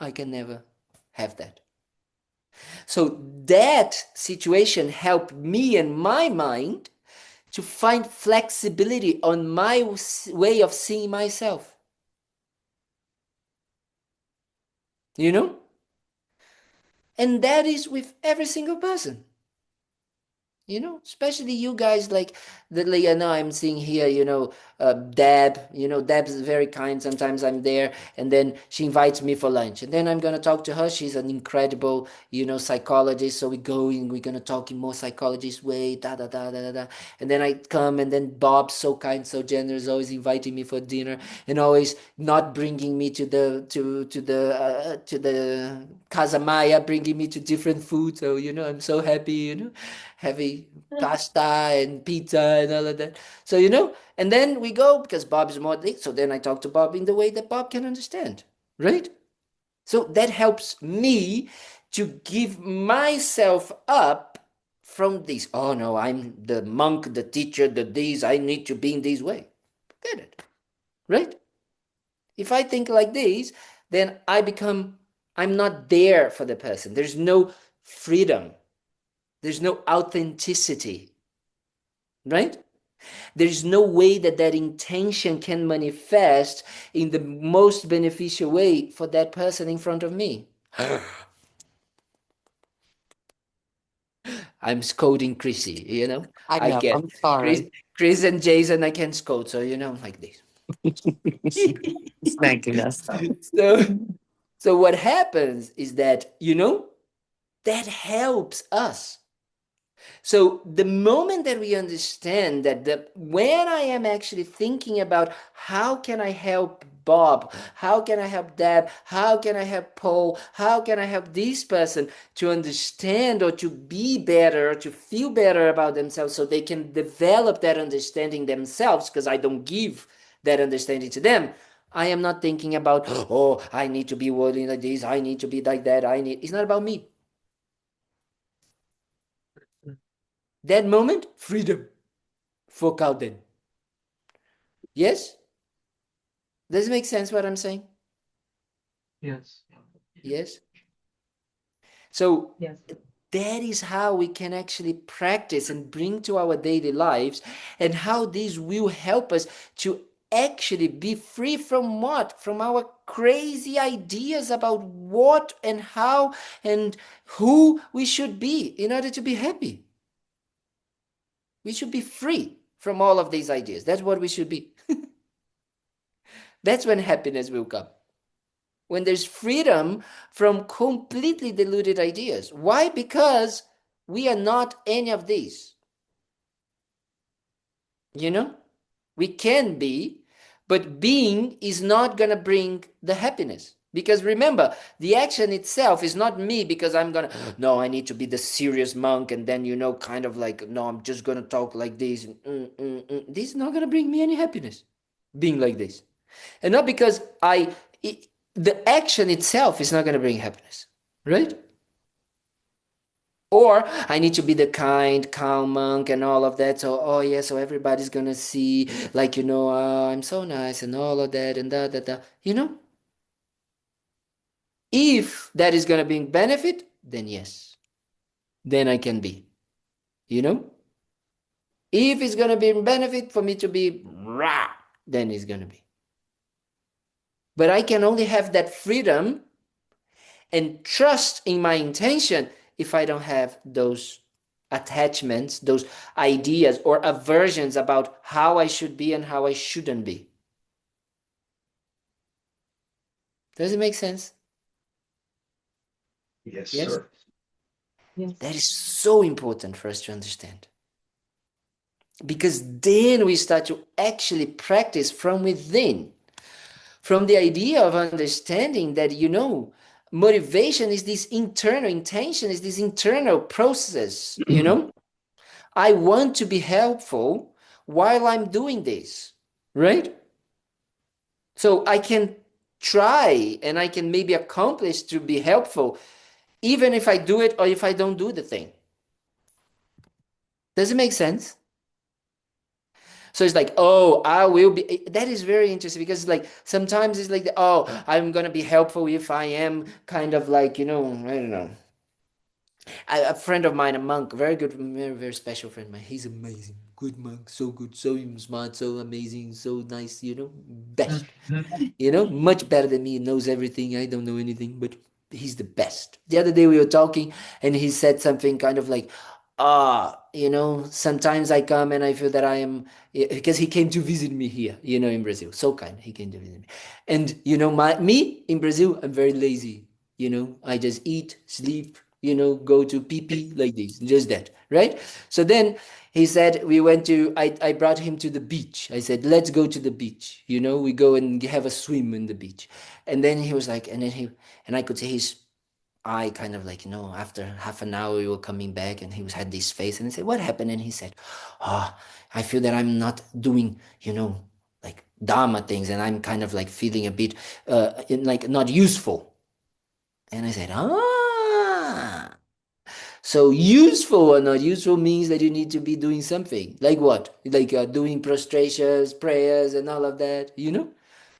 I can never have that. So that situation helped me and my mind to find flexibility on my way of seeing myself. And that is with every single person. Especially you guys, like I know I'm seeing here, Deb, Deb's very kind. Sometimes I'm there, and then she invites me for lunch, and then I'm going to talk to her. She's an incredible, psychologist. So we're going to talk in more psychologist way, da, da, da, da, da, da. And then I come, and then Bob's so kind, so generous, always inviting me for dinner, and always not bringing me to the Casa Maya, bringing me to different food. So, I'm so happy, having pasta and pizza and all of that. So, and then we go because Bob's more, so then I talk to Bob in the way that Bob can understand, right? So that helps me to give myself up from this. Oh no, I'm the monk, the teacher, the this, I need to be in this way. Get it, right? If I think like this, then I'm not there for the person. There's no freedom. There's no authenticity, right? There's no way that intention can manifest in the most beneficial way for that person in front of me. I'm scolding Chrissy, you know. I I know. can. I'm Chris, sorry. Chris and Jason, I can scold. So, like this. Spanking us. So, so what happens is that, that helps us. So the moment that we understand that when I am actually thinking about how can I help Bob, how can I help Deb, how can I help Paul, how can I help this person to understand or to be better, or to feel better about themselves so they can develop that understanding themselves because I don't give that understanding to them. I am not thinking about, oh, I need to be worthy like this, I need to be like that, it's not about me. That moment, freedom for Kalden. Yes? Does it make sense what I'm saying? Yes. Yes? So Yes. that is how we can actually practice and bring to our daily lives, and how this will help us to actually be free from what? From our crazy ideas about what and how and who we should be in order to be happy. We should be free from all of these ideas. That's what we should be. That's when happiness will come. When there's freedom from completely deluded ideas. Why? Because we are not any of these. We can be, but being is not going to bring the happiness. Because remember, the action itself is not me because no, I need to be the serious monk and then, kind of like, no, I'm just going to talk like this. This is not going to bring me any happiness, being like this. And not because the action itself is not going to bring happiness, right? Or I need to be the kind, calm monk and all of that. So, oh yeah, so everybody's going to see, like, I'm so nice and all of that and da, da, da. If that is going to bring benefit, then yes. Then I can be, you know? If it's going to be benefit for me to be rah, then it's going to be. But I can only have that freedom and trust in my intention if I don't have those attachments, those ideas or aversions about how I should be and how I shouldn't be. Does it make sense? Yes, Yes? sir. Yes. That is so important for us to understand. Because then we start to actually practice from within, from the idea of understanding that, motivation is this internal intention, is this internal process, I want to be helpful while I'm doing this, right? So I can try and I can maybe accomplish to be helpful, even if I do it or if I don't do the thing. Does it make sense? So it's like, oh, I will be. That is very interesting because it's like sometimes it's like, oh, I'm gonna be helpful if I am kind of like, I don't know. A friend of mine, a monk, very good, very, very special friend of mine. He's amazing, good monk, so good, so smart, so amazing, so nice, best. Much better than me, knows everything. I don't know anything, but he's the best. The other day we were talking and he said something kind of like, sometimes I come and I feel that I am, because he came to visit me here, in Brazil. So kind, he came to visit me. And, me in Brazil, I'm very lazy. I just eat, sleep, go to pee like this, just that, right? So then he said, I brought him to the beach. I said, let's go to the beach. We go and have a swim in the beach. And then he was like, and I could see his eye kind of like, after half an hour we were coming back and had this face and I said, what happened? And he said, oh, I feel that I'm not doing, like Dharma things and I'm kind of like feeling a bit, like not useful. And I said, so useful or not useful means that you need to be doing something. Like what? Like doing prostrations, prayers, and all of that,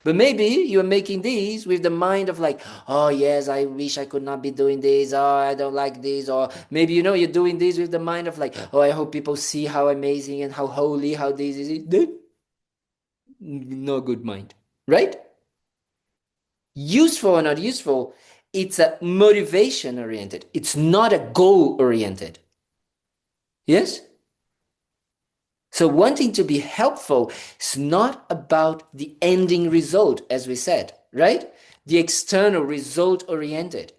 But maybe you're making these with the mind of like, oh yes, I wish I could not be doing this, or I don't like this, or maybe you're doing this with the mind of like, oh, I hope people see how amazing and how holy, how this is it. No good mind, right? Useful or not useful, it's a motivation oriented. It's not a goal oriented. Yes? So wanting to be helpful is not about the ending result, as we said, right? The external result oriented.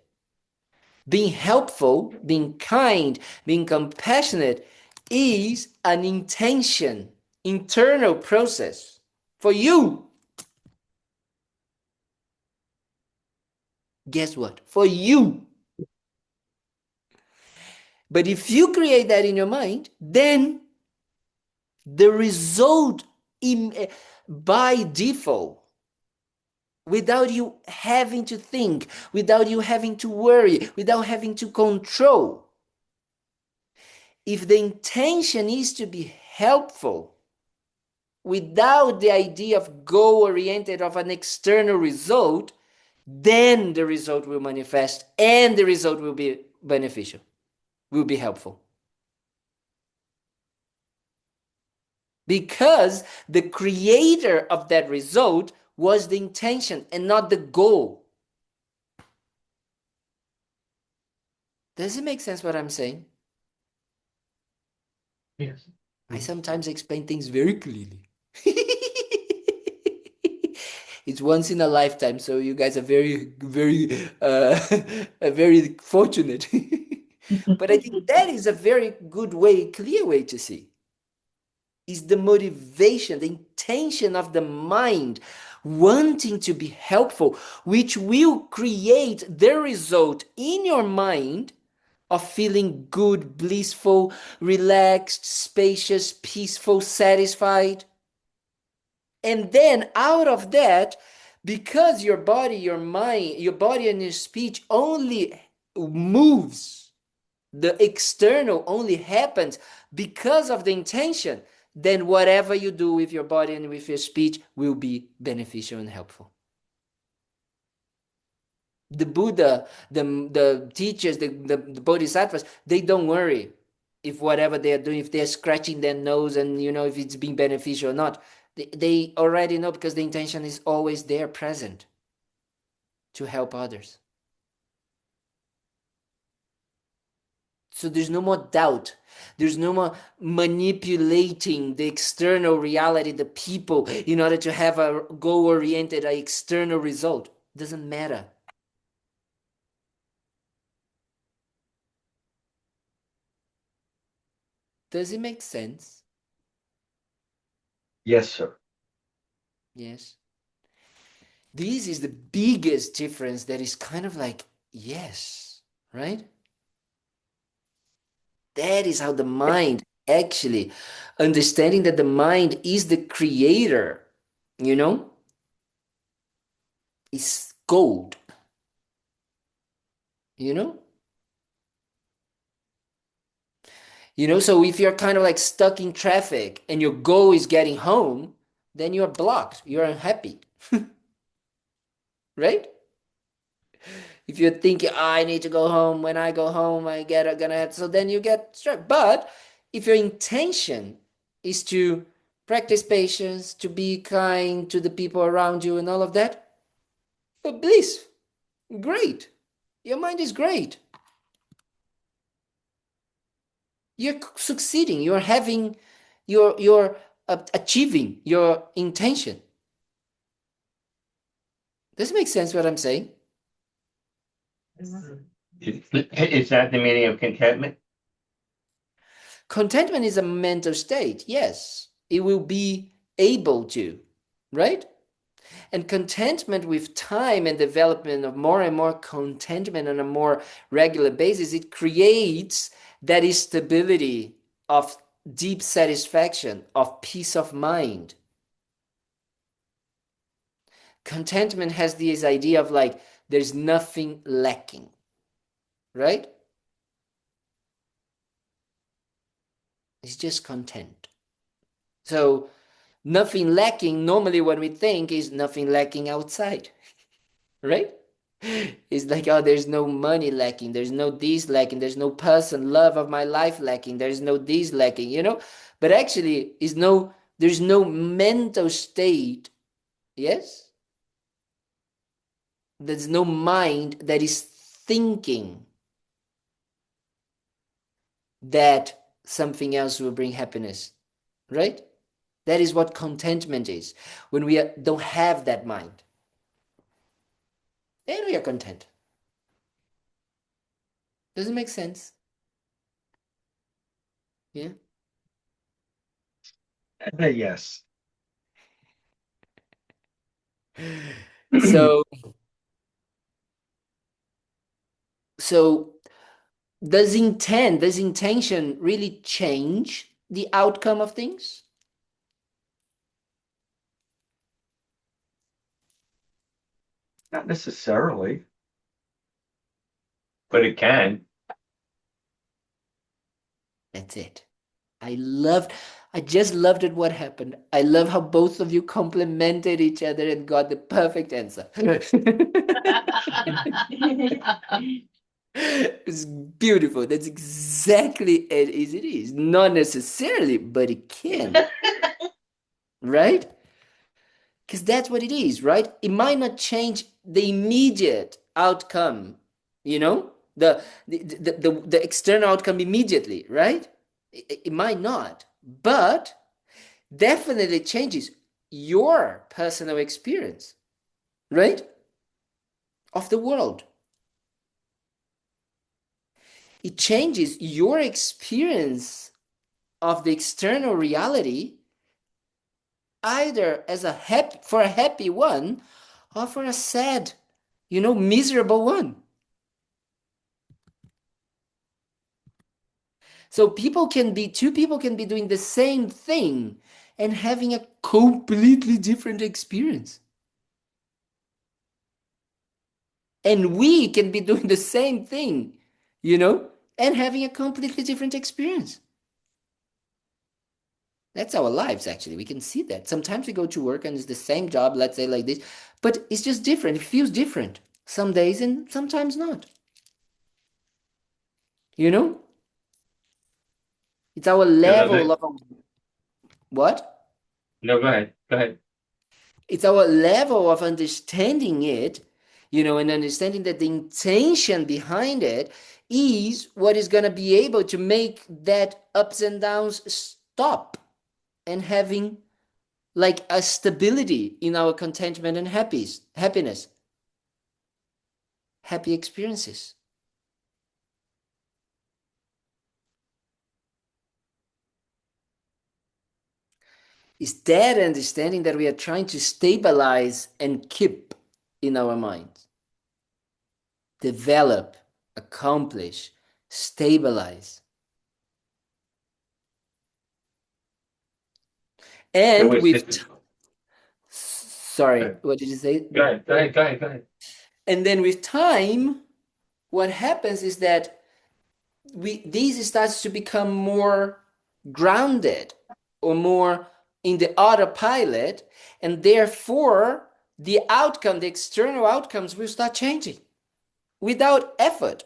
Being helpful, being kind, being compassionate is an intention, internal process for you. Guess what? For you. But if you create that in your mind, then the result by default, without you having to think, without you having to worry, without having to control, if the intention is to be helpful, without the idea of goal oriented of an external result, then the result will manifest and the result will be beneficial, will be helpful. Because the creator of that result was the intention and not the goal. Does it make sense what I'm saying? Yes. I sometimes explain things very clearly. It's once in a lifetime, so you guys are very, very, very fortunate. But I think that is a very good way, clear way to see. Is the motivation, the intention of the mind wanting to be helpful, which will create the result in your mind of feeling good, blissful, relaxed, spacious, peaceful, satisfied. And then out of that, because your body, your mind, your body and your speech only moves, the external only happens because of the intention, then whatever you do with your body and with your speech will be beneficial and helpful. The Buddha, the teachers, the bodhisattvas, they don't worry if whatever they are doing, if they're scratching their nose and if it's being beneficial or not. They already know because the intention is always there, present, to help others. So there's no more doubt. There's no more manipulating the external reality, the people, in order to have a goal-oriented, an external result. It doesn't matter. Does it make sense? Yes, sir. Yes. This is the biggest difference that is kind of like, yes, right? That is how the mind actually, understanding that the mind is the creator, is gold, you know? So if you're kind of like stuck in traffic and your goal is getting home, then you're blocked, you're unhappy, right? If you're thinking, I need to go home, when I go home, so then you get stressed. But if your intention is to practice patience, to be kind to the people around you and all of that, bliss, great. Your mind is great. You're succeeding, you're achieving your intention. Does it make sense what I'm saying? Is that the meaning of contentment? Contentment is a mental state, yes. It will be able to, right? And contentment with time and development of more and more contentment on a more regular basis, it creates that stability of deep satisfaction, of peace of mind. Contentment has this idea of like, there's nothing lacking, right? It's just content. So nothing lacking, normally when we think is nothing lacking outside, right? It's like, oh, there's no money lacking, there's no this lacking, there's no person, love of my life lacking, there's no this lacking, But actually, there's no mental state, yes? There's no mind that is thinking that something else will bring happiness, right? That is what contentment is. When we don't have that mind, then we are content. Does it make sense? Yeah. Yes. So, so does intention really change the outcome of things? Not necessarily. But it can. That's it. I just loved it what happened. I love how both of you complimented each other and got the perfect answer. It's beautiful. That's exactly it as it is. Not necessarily, but it can. Right? Because that's what it is, right? It might not change the immediate outcome, the external outcome immediately, right? It might not, but definitely changes your personal experience, right? Of the world. It changes your experience of the external reality either as for a happy one or for a sad, miserable one. So two people can be doing the same thing and having a completely different experience. And we can be doing the same thing, and having a completely different experience. That's our lives, actually. We can see that. Sometimes we go to work and it's the same job, let's say like this, but it's just different. It feels different some days and sometimes not. You know? It's our level of what? No, go ahead. Go ahead. It's our level of understanding it, and understanding that the intention behind it is what is going to be able to make that ups and downs stop and having like a stability in our contentment and happiness, happy experiences. Is that understanding that we are trying to stabilize and keep in our minds. Develop, accomplish, stabilize. And sorry, what did you say? Go ahead. And then with time, what happens is that these starts to become more grounded or more in the autopilot, and therefore the external outcomes will start changing without effort.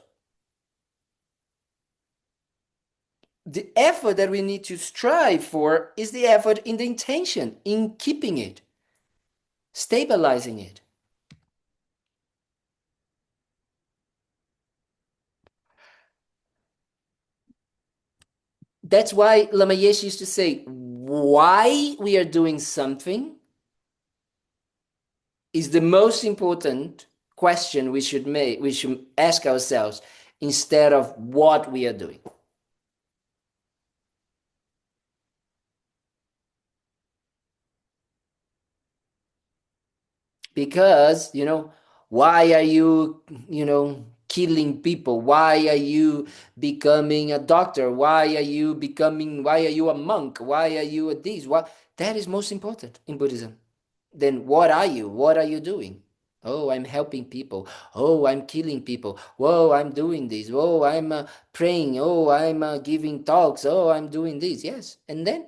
The effort that we need to strive for is the effort in the intention, in keeping it, stabilizing it. That's why Lama Yeshe used to say, why we are doing something is the most important question we should ask ourselves instead of what we are doing. Because, why are you, killing people? Why are you becoming a doctor? Why are you a monk? Why are you a this? That is most important in Buddhism. Then what are you? What are you doing? Oh, I'm helping people. Oh, I'm killing people. Whoa, I'm doing this. Whoa, I'm praying. Oh, I'm giving talks. Oh, I'm doing this. Yes. And then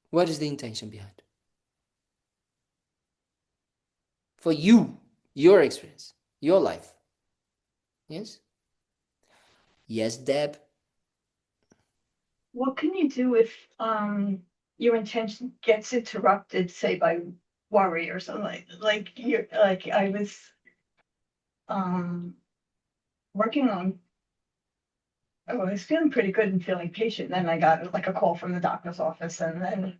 what is the intention behind? For you, your experience, your life. Yes? Yes, Deb? What can you do if your intention gets interrupted, say by worry or something like you're like I was working on I was feeling pretty good and feeling patient. Then I got like a call from the doctor's office, and then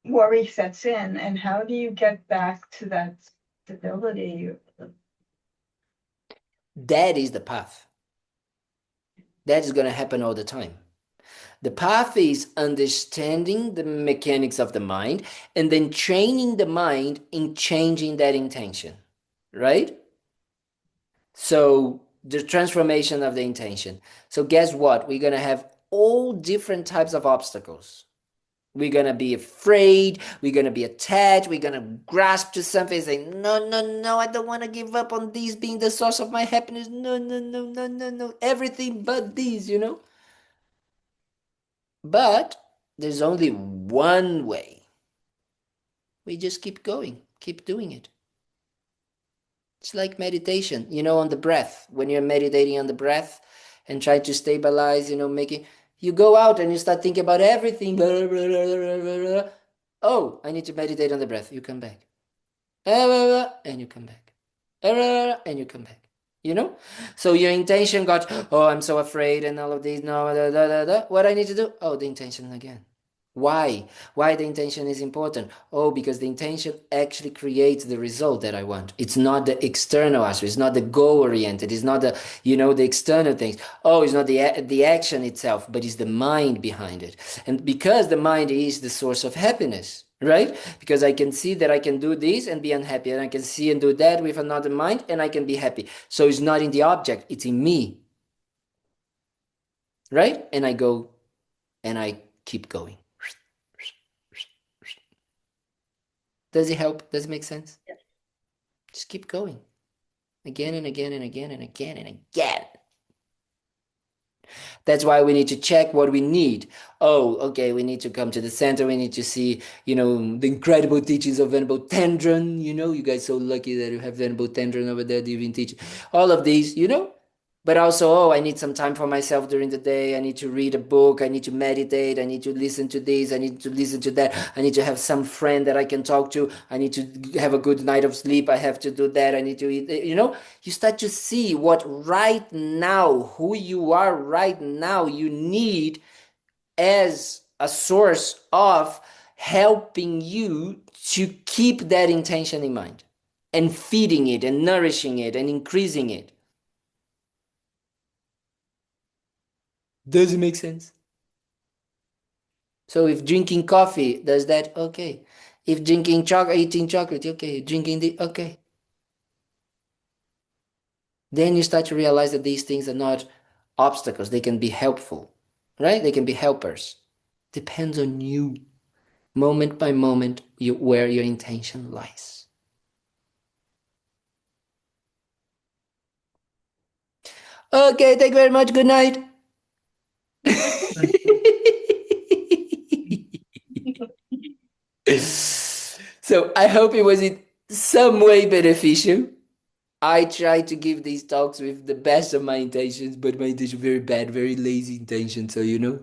worry sets in. And how do you get back to that stability? That is the path. That is going to happen all the time. The path is understanding the mechanics of the mind and then training the mind in changing that intention, right? So the transformation of the intention. So guess what? We're going to have all different types of obstacles. We're going to be afraid. We're going to be attached. We're going to grasp to something, say, no, no, no, I don't want to give up on these being the source of my happiness. No, no, no, no, no, no. Everything but these, you know? But there's only one way. We just keep going, keep doing it. It's like meditation, you know, on the breath. When you're meditating on the breath and trying to stabilize, you know, making, you go out and you start thinking about everything. Blah, blah, blah, blah, blah. Oh, I need to meditate on the breath. You come back. And you come back. And you come back. You know? So your intention got, oh, I'm so afraid and all of these. No, da, da, da, da. What I need to do? Oh, the intention again. Why? Why the intention is important? Oh, because the intention actually creates the result that I want. It's not the external aspect. It's not the goal oriented. It's not the, you know, the external things. Oh, it's not the action itself, but it's the mind behind it. And because the mind is the source of happiness, right? Because I can see that I can do this and be unhappy, and I can see and do that with another mind and I can be happy. So it's not in the object, it's in me, right? And I go and I keep going. Does it help? Does it make sense? Yes. Just keep going again and again and again and again and again. That's why we need to check what we need. Oh, okay, we need to come to the center. We need to see, you know, the incredible teachings of Venerable Kalden. You know, you guys so lucky that you have Venerable Kalden over there giving teaching. All of these, you know. But also, oh, I need some time for myself during the day. I need to read a book. I need to meditate. I need to listen to this. I need to listen to that. I need to have some friend that I can talk to. I need to have a good night of sleep. I have to do that. I need to eat. You know, you start to see what right now, who you are right now, you need as a source of helping you to keep that intention in mind and feeding it and nourishing it and increasing it. Does it make sense? So if drinking coffee does that, okay. If drinking chocolate, eating chocolate, okay. Drinking the, okay. Then you start to realize that these things are not obstacles. They can be helpful, right? They can be helpers. Depends on you, moment by moment, where your intention lies. Okay, thank you very much. Good night. So I hope it was in some way beneficial. I try to give these talks with the best of my intentions, but my intention very bad, very lazy intention. So, you know,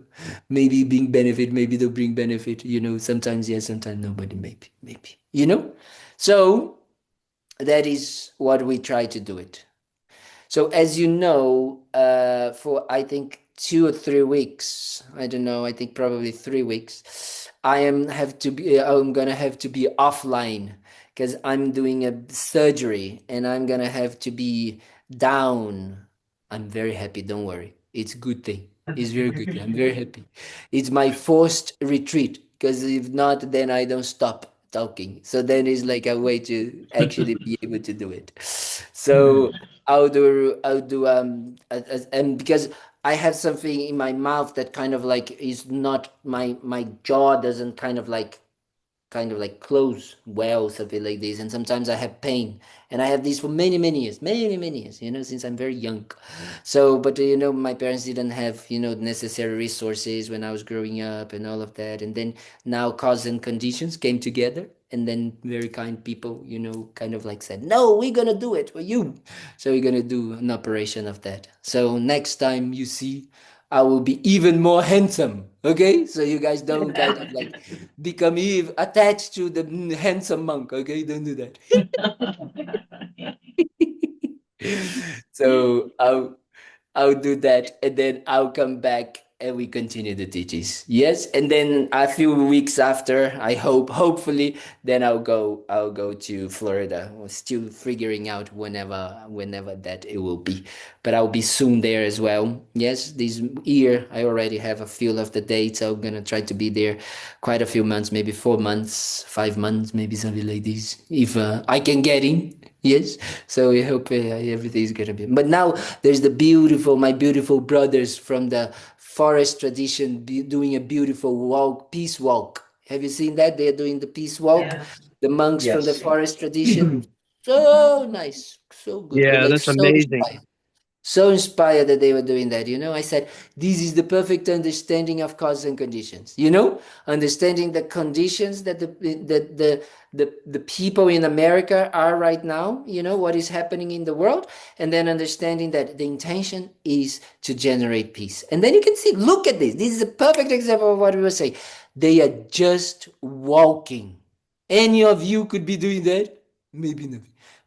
maybe bring benefit, maybe they'll bring benefit, you know, sometimes yes, sometimes nobody, maybe, you know? So that is what we try to do it. So as you know, for I think 2 or 3 weeks, I don't know, I think probably 3 weeks, I'm gonna have to be offline because I'm doing a surgery and I'm gonna have to be down. I'm very happy, don't worry. It's a good thing. It's very good. I'm very happy. It's my forced retreat because if not, then I don't stop talking. So then it's like a way to actually be able to do it. So and because I have something in my mouth that kind of like is not my jaw doesn't kind of like close well, something like this. And sometimes I have pain, and I have this for many years, many years, you know, since I'm very young. So, but you know, my parents didn't have, you know, necessary resources when I was growing up and all of that. And then now cause and conditions came together, and then very kind people, you know, kind of like said, no, we're gonna do it for you. So we're gonna do an operation of that. So next time you see, I will be even more handsome. Okay, so you guys don't kind of like become attached to the handsome monk. Okay, don't do that. So I'll do that, and then I'll come back and we continue the teachings. Yes, and then a few weeks after, I hope, hopefully, then I'll go to Florida. We're still figuring out whenever that it will be, but I'll be soon there as well. Yes, this year I already have a feel of the date, so I'm gonna try to be there quite a few months, maybe 4 months, 5 months, maybe something like this, if I can get in. Yes, so we hope everything is gonna be. But now there's my beautiful brothers from the forest tradition doing a beautiful walk, peace walk. Have you seen that? They're doing the peace walk. Yeah. The monks from the Yes. forest tradition. So nice, so good. I was Yeah, like that's so amazing. inspired. So inspired that they were doing that. I said, this is the perfect understanding of causes and conditions. Understanding the conditions that the people in America are right now, what is happening in the world, and then understanding that the intention is to generate peace. And then you can see, look at this. This is a perfect example of what we were saying. They are just walking. Any of you could be doing that? Maybe not.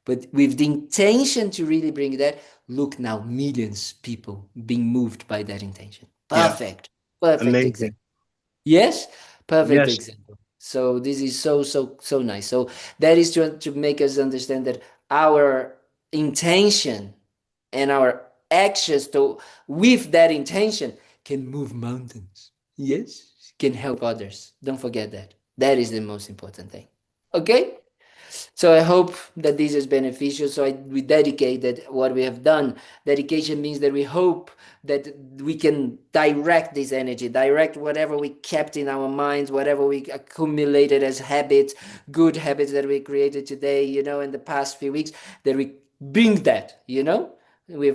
But with the intention to really bring that, look now, millions people being moved by that intention. Yeah, Perfect. Perfect amazing. example. Yes, perfect Yes, example. So this is so nice. So that is to make us understand that our intention and our actions with that intention can move mountains. Yes, can help others. Don't forget that. That is the most important thing. Okay? So I hope that this is beneficial. So we dedicate that what we have done. Dedication means that we hope that we can direct this energy, direct whatever we kept in our minds, whatever we accumulated as habits, good habits that we created today, in the past few weeks, that we bring that, with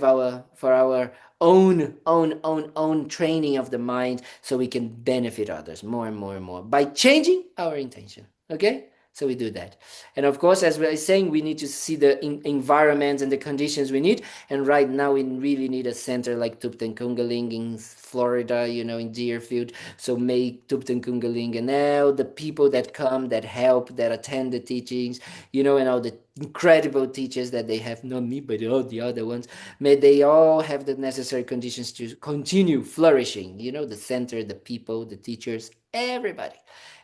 for our own training of the mind, so we can benefit others more and more and more by changing our intention. Okay? So we do that. And of course, as we are saying, we need to see the environments and the conditions we need. And right now, we really need a center like Thubten Ling in Florida, in Deerfield. So make Thubten Ling and all the people that come, that help, that attend the teachings, and all the incredible teachers that they have, not me, but all the other ones, may they all have the necessary conditions to continue flourishing, the center, the people, the teachers, everybody.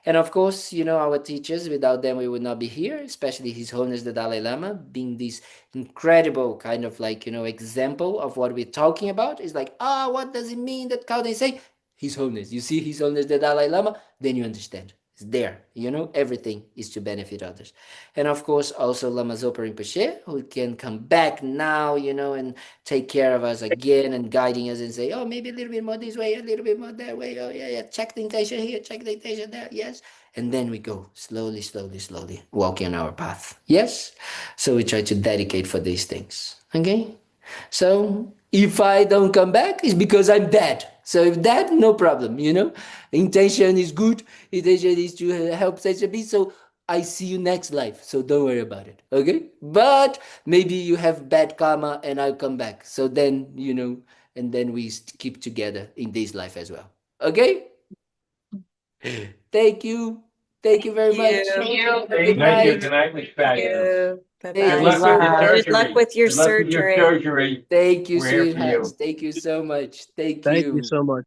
And of course, our teachers, without them, we would not be here, especially His Holiness the Dalai Lama, being this incredible kind of example of what we're talking about. It's like, what does it mean that Kalden say? His Holiness. You see His Holiness the Dalai Lama, then you understand. It's there. Everything is to benefit others. And of course, also Lama Zopa Rinpoche, who can come back now, and take care of us again and guiding us and say, oh, maybe a little bit more this way, a little bit more that way. Oh, yeah, check the intention here, check the intention there. Yes. And then we go slowly, walking on our path. Yes. So we try to dedicate for these things. Okay. So if I don't come back, it's because I'm dead. So if that, no problem, Intention is good. Intention is to help such a being. So I see you next life. So don't worry about it. Okay? But maybe you have bad karma and I'll come back. So then, and then we keep together in this life as well. Okay? Thank you. Thank you very much. Thank you. Have a Thank good you. night. Good night was fabulous. Bye Thank Good you luck so with your much. Good luck surgery. with your Good luck with your surgery. surgery. Thank you, We're here for sweethearts. you. Thank you so much. Thank thank you you. so much.